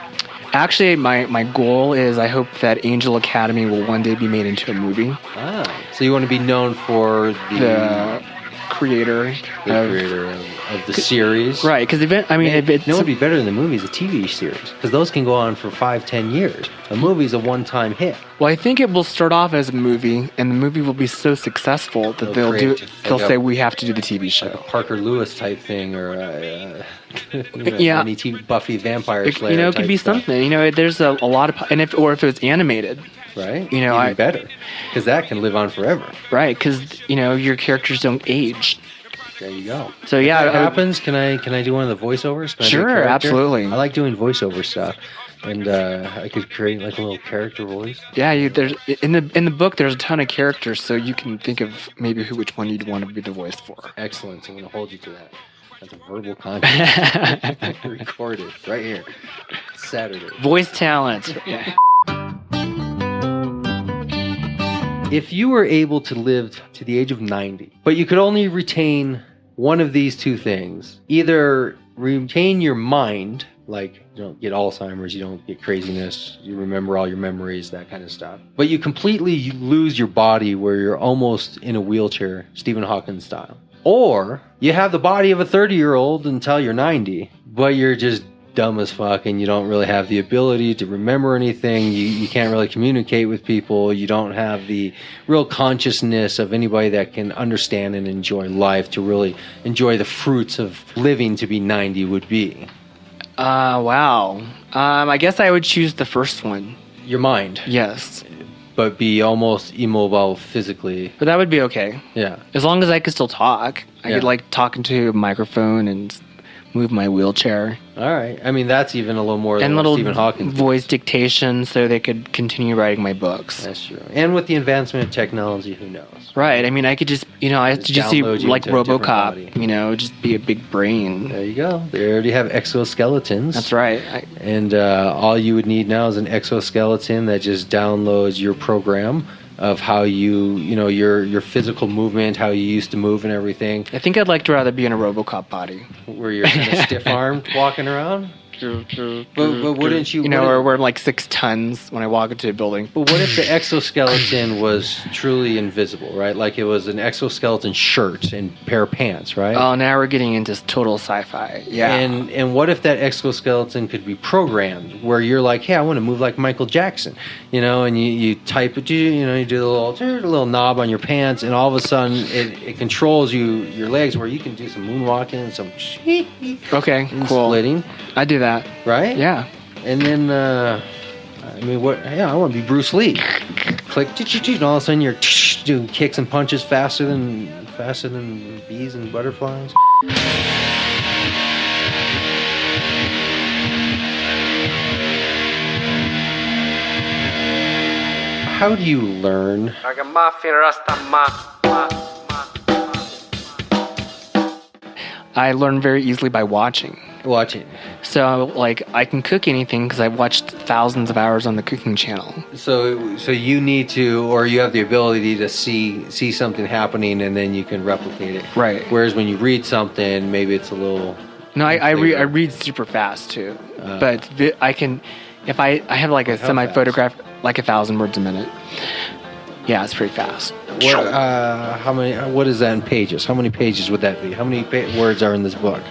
Actually, my goal is I hope that Angel Academy will one day be made into a movie. Ah, so you want to be known for the creator of the series. Right, because it would be better than the movies, a TV series, because those can go on for 5-10 years. A movie's a one-time hit. Well, I think it will start off as a movie, and the movie will be so successful that they'll say we have to do the TV show. Like a Parker Lewis type thing, or yeah, any Buffy Vampire Slayer. It could be stuff. something. There's a lot of, and if it was animated. Right? Even better. Because that can live on forever. Right, because, your characters don't age. There you go. So, yeah. If that happens, can I do one of the voiceovers? Sure, absolutely. I like doing voiceover stuff. And I could create like a little character voice. Yeah, there's in the book, there's a ton of characters, so you can think of maybe which one you'd want to be the voice for. Excellent. I'm going to hold you to that. That's a verbal contract. Recorded right here. Saturday. Voice talent. Yeah. If you were able to live to the age of 90, but you could only retain one of these two things, either retain your mind, Like, you don't get Alzheimer's, you don't get craziness, you remember all your memories, that kind of stuff. But you completely lose your body where you're almost in a wheelchair, Stephen Hawking style. Or you have the body of a 30-year-old until you're 90, but you're just dumb as fuck and you don't really have the ability to remember anything. You can't really communicate with people. You don't have the real consciousness of anybody that can understand and enjoy life, to really enjoy the fruits of living to be 90 would be. Wow. I guess I would choose the first one. Your mind. Yes. But be almost immobile physically. But that would be okay. Yeah. As long as I could still talk. I could like talk into a microphone and move my wheelchair. All right. I mean, that's even a little more and than little Stephen Hawking voice dictation so they could continue writing my books. That's true. And with the advancement of technology, who knows? Right. I mean, I could just, I have to just see like RoboCop, just be a big brain. There you go. They already have exoskeletons. That's right. And all you would need now is an exoskeleton that just downloads your program of how your physical movement, how you used to move and everything. I think I'd like to rather be in a RoboCop body. Where you're kind of stiff-armed walking around? But wouldn't you... where I'm like 6 tons when I walk into a building. But what if the exoskeleton was truly invisible, right? Like it was an exoskeleton shirt and pair of pants, right? Oh, now we're getting into total sci-fi. Yeah. And what if that exoskeleton could be programmed where you're like, hey, I want to move like Michael Jackson, and you type it, you do a little knob on your pants, and all of a sudden it controls your legs where you can do some moonwalking and some cool. Splitting. I do that. Right? Yeah. And then, I want to be Bruce Lee. Click, and all of a sudden you're doing kicks and punches faster than bees and butterflies. How do you learn? I learn very easily by watching. So, I can cook anything because I've watched thousands of hours on the cooking channel. So you need to, or you have the ability to see something happening and then you can replicate it. Right. Whereas when you read something, maybe it's a little... No, I read super fast too. But I can, if I have like a semi-photograph, like 1,000 words a minute. Yeah, it's pretty fast. What is that in pages? How many pages would that be? How many words are in this book?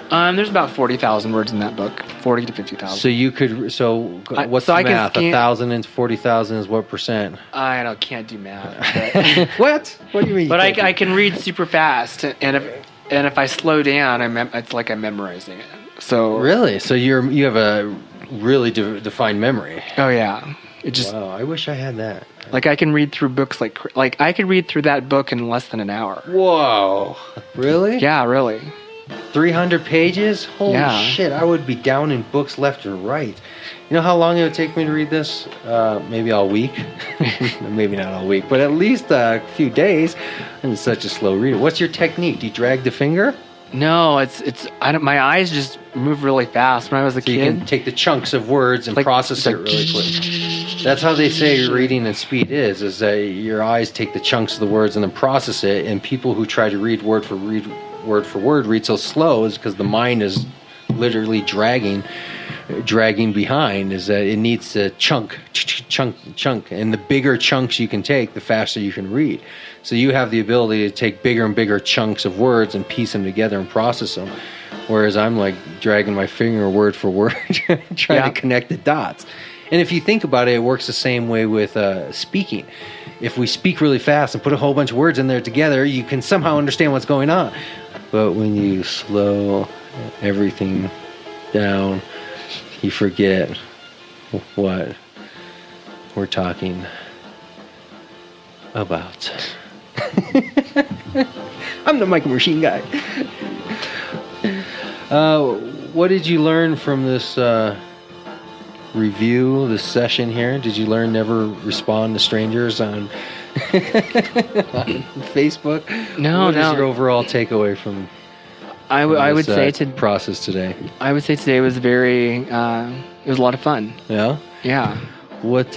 There's about 40,000 words in that book, 40 to 50,000. So you could. What's the math? 1,000 and 40,000 is what percent? I can't do math. What? What do you mean? But I can read super fast, and if I slow down, it's like I'm memorizing it. So really, so you have a really defined memory. Oh yeah. Wow, I wish I had that. Like I can read through books like I could read through that book in less than an hour. Whoa. Really? Yeah, really. 300 pages? Holy shit, I would be down in books left and right. You know how long it would take me to read this? Maybe all week. Maybe not all week, but at least a few days. I'm such a slow reader. What's your technique? Do you drag the finger? No, my eyes just move really fast. When I was a kid, you can take the chunks of words and process it really quick. That's how they say reading and speed is that your eyes take the chunks of the words and then process it. And people who try to read word for word read so slow is because the mind is literally dragging behind. Is that it needs to chunk, and the bigger chunks you can take, the faster you can read. So you have the ability to take bigger and bigger chunks of words and piece them together and process them. Whereas I'm like dragging my finger word for word, trying to connect the dots. And if you think about it, it works the same way with speaking. If we speak really fast and put a whole bunch of words in there together, you can somehow understand what's going on. But when you slow everything down, you forget what we're talking about. I'm the Micro Machine guy. What did you learn from this review, this session here? Did you learn never respond to strangers on Facebook? What is your overall takeaway from I would say process today? I would say today was it was a lot of fun. Yeah? Yeah. What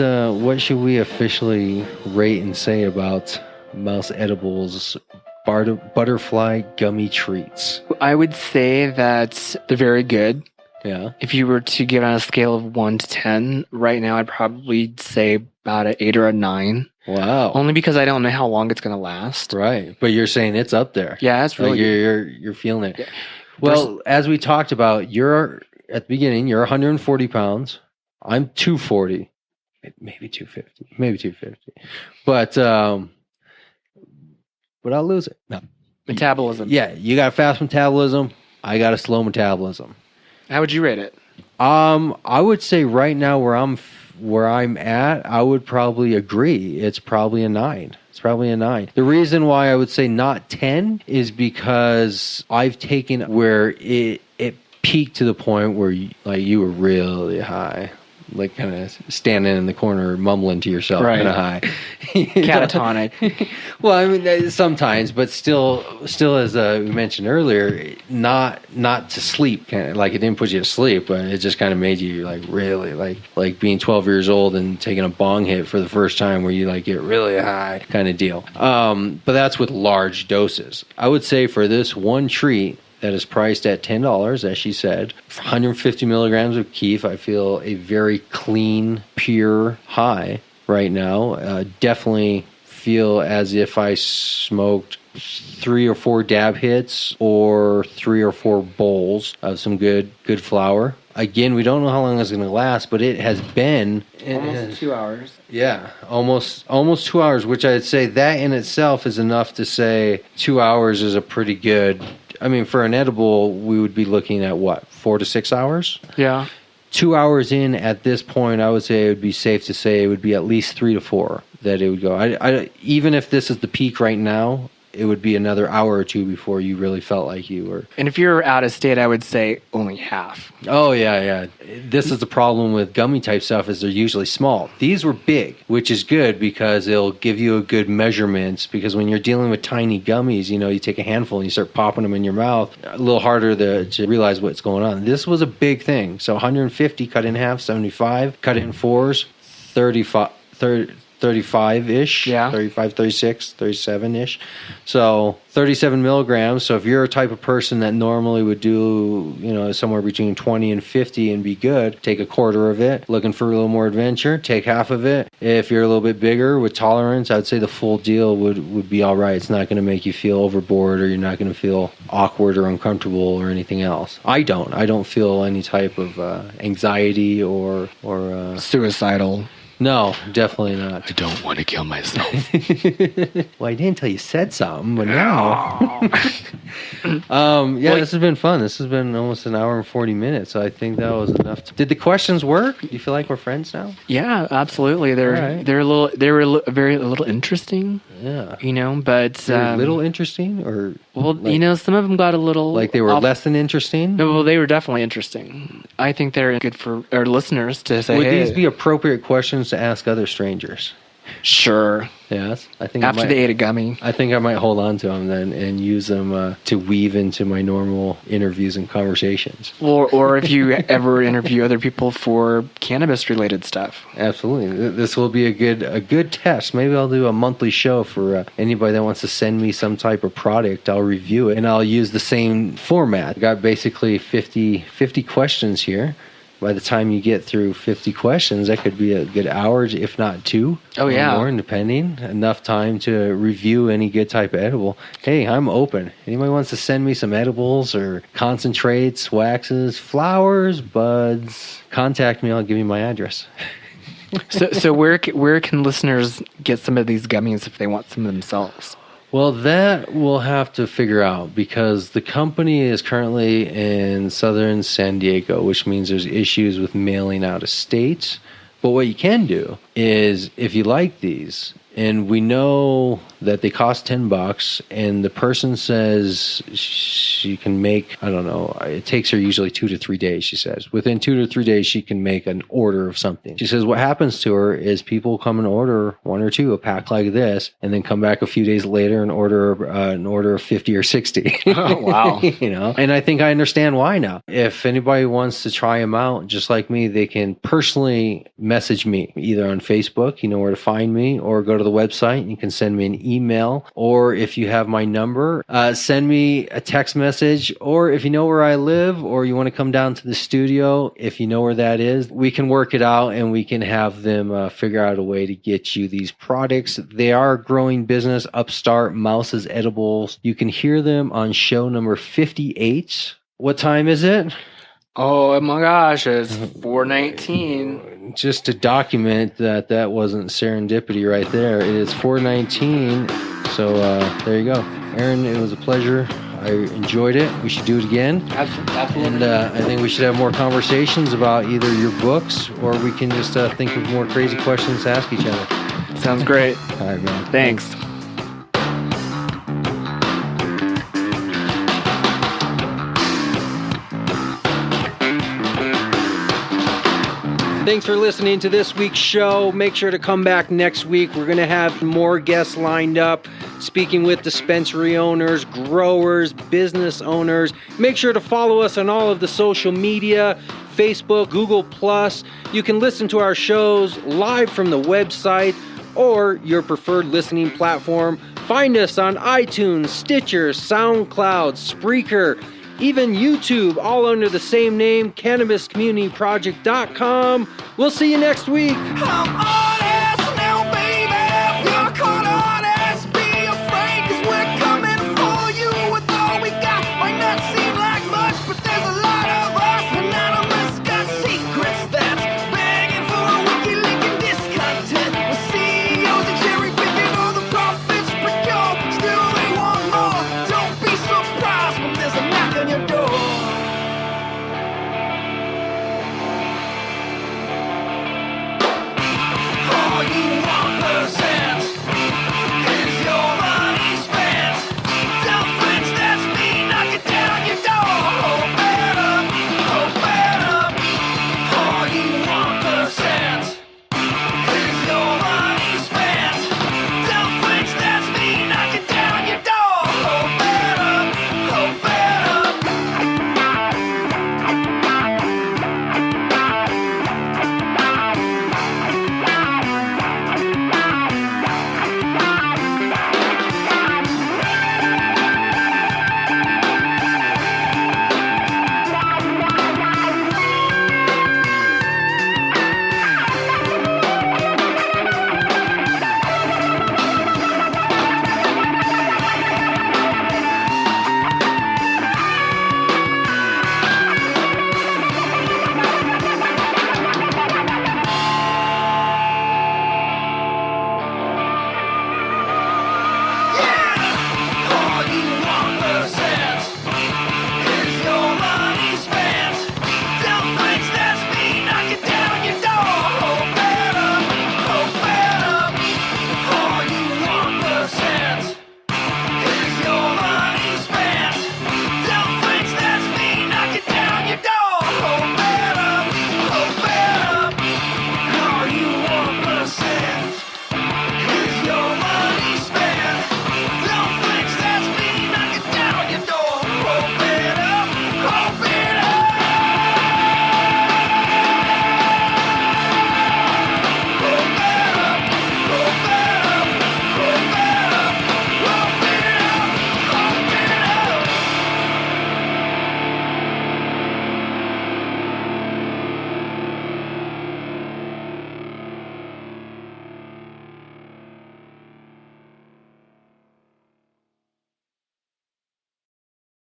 should we officially rate and say about Mouse Edibles butterfly gummy treats? I would say that they're very good. Yeah. If you were to give it on a scale of 1 to 10, right now I'd probably say about an 8 or a 9. Wow. Only because I don't know how long it's going to last. Right. But you're saying it's up there. Yeah, it's really you're feeling it. Yeah. Well, as we talked about, you're at the beginning, you're 140 pounds. I'm 240. Maybe 250. But I'll lose it. No. Metabolism. Yeah, you got fast metabolism. I got a slow metabolism. How would you rate it? I would say right now where I'm at, I would probably agree. It's probably a 9. It's probably a 9. The reason why I would say not 10 is because I've taken where it peaked to the point where you were really high. Like kind of standing in the corner mumbling to yourself kind of high. Catatonic. Well, I mean, sometimes, but still as we mentioned earlier, not to sleep. Kind of, like it didn't put you to sleep, but it just kind of made you like really like being 12 years old and taking a bong hit for the first time where you like get really high kind of deal. But that's with large doses. I would say for this one treat, that is priced at $10, as she said. 150 milligrams of keef. I feel a very clean, pure high right now. Definitely feel as if I smoked 3 or 4 dab hits or 3 or 4 bowls of some good flower. Again, we don't know how long it's going to last, but it has been almost 2 hours. Yeah, almost 2 hours, which I'd say that in itself is enough to say 2 hours is a pretty good. I mean, for an edible, we would be looking at what, 4 to 6 hours? Yeah. 2 hours in at this point, I would say it would be safe to say it would be at least 3 to 4 that it would go. I even if this is the peak right now, it would be another hour or two before you really felt like you were. And if you're out of state, I would say only half. Oh, yeah. This is the problem with gummy type stuff is they're usually small. These were big, which is good because it'll give you a good measurement. Because when you're dealing with tiny gummies, you take a handful and you start popping them in your mouth, a little harder to realize what's going on. This was a big thing. So 150 cut in half, 75, cut it in 4s, 35-ish, 35, 36, 37-ish. So 37 milligrams. So if you're a type of person that normally would do, somewhere between 20 and 50 and be good, take a quarter of it. Looking for a little more adventure, take half of it. If you're a little bit bigger with tolerance, I'd say the full deal would be all right. It's not going to make you feel overboard or you're not going to feel awkward or uncomfortable or anything else. I don't feel any type of anxiety or suicidal. No, definitely not. I don't want to kill myself. Well, I didn't until you said something, but now. This has been fun. This has been almost an hour and 40 minutes, so I think that was enough. Did the questions work? Do you feel like we're friends now? Yeah, absolutely. They were a little interesting. Yeah. But a little interesting, or some of them got a little like they were less than interesting. No, well, they were definitely interesting. I think they're good for our listeners to say. Would these be appropriate questions to ask other strangers? Sure. Yes, I think after they ate a gummy, I think I might hold on to them then and use them to weave into my normal interviews and conversations. Or if you ever interview other people for cannabis-related stuff. Absolutely, this will be a good test. Maybe I'll do a monthly show for anybody that wants to send me some type of product. I'll review it and I'll use the same format. I got basically 50 questions here. By the time you get through 50 questions, that could be a good hour, if not 2. Oh, yeah. More, depending. Enough time to review any good type of edible. Hey, I'm open. Anybody wants to send me some edibles or concentrates, waxes, flowers, buds, contact me. I'll give you my address. So where can listeners get some of these gummies if they want some of themselves? Well, that we'll have to figure out because the company is currently in southern San Diego, which means there's issues with mailing out of state. But what you can do is if you like these, and we know that they cost $10, and the person says she can make, I don't know, it takes her usually 2 to 3 days, she says. Within 2 to 3 days, she can make an order of something. She says what happens to her is people come and order 1 or 2, a pack like this, and then come back a few days later and order of 50 or 60. Oh, wow. And I think I understand why now. If anybody wants to try them out, just like me, they can personally message me, either on Facebook, you know where to find me, or go to to the website. You can send me an email, or if you have my number, send me a text message, or if you know where I live or you want to come down to the studio, if you know where that is, we can work it out and we can have them figure out a way to get you these products. They are a growing business, Upstart Mouse's Edibles. You can hear them on show number 58. What time is it? Oh my gosh, it's 4:19. Just to document that wasn't serendipity right there. It is 4:19. So there you go. Aaron, it was a pleasure. I enjoyed it. We should do it again. Absolutely. And I think we should have more conversations about either your books, or we can just think of more crazy questions to ask each other. Sounds great. All right, man. Thanks. Thanks for listening to this week's show. Make sure to come back next week. We're going to have more guests lined up, speaking with dispensary owners, growers, business owners. Make sure to follow us on all of the social media, Facebook, Google+. You can listen to our shows live from the website or your preferred listening platform. Find us on iTunes, Stitcher, SoundCloud, Spreaker, even YouTube, all under the same name, CannabisCommunityProject.com. We'll see you next week. Come on!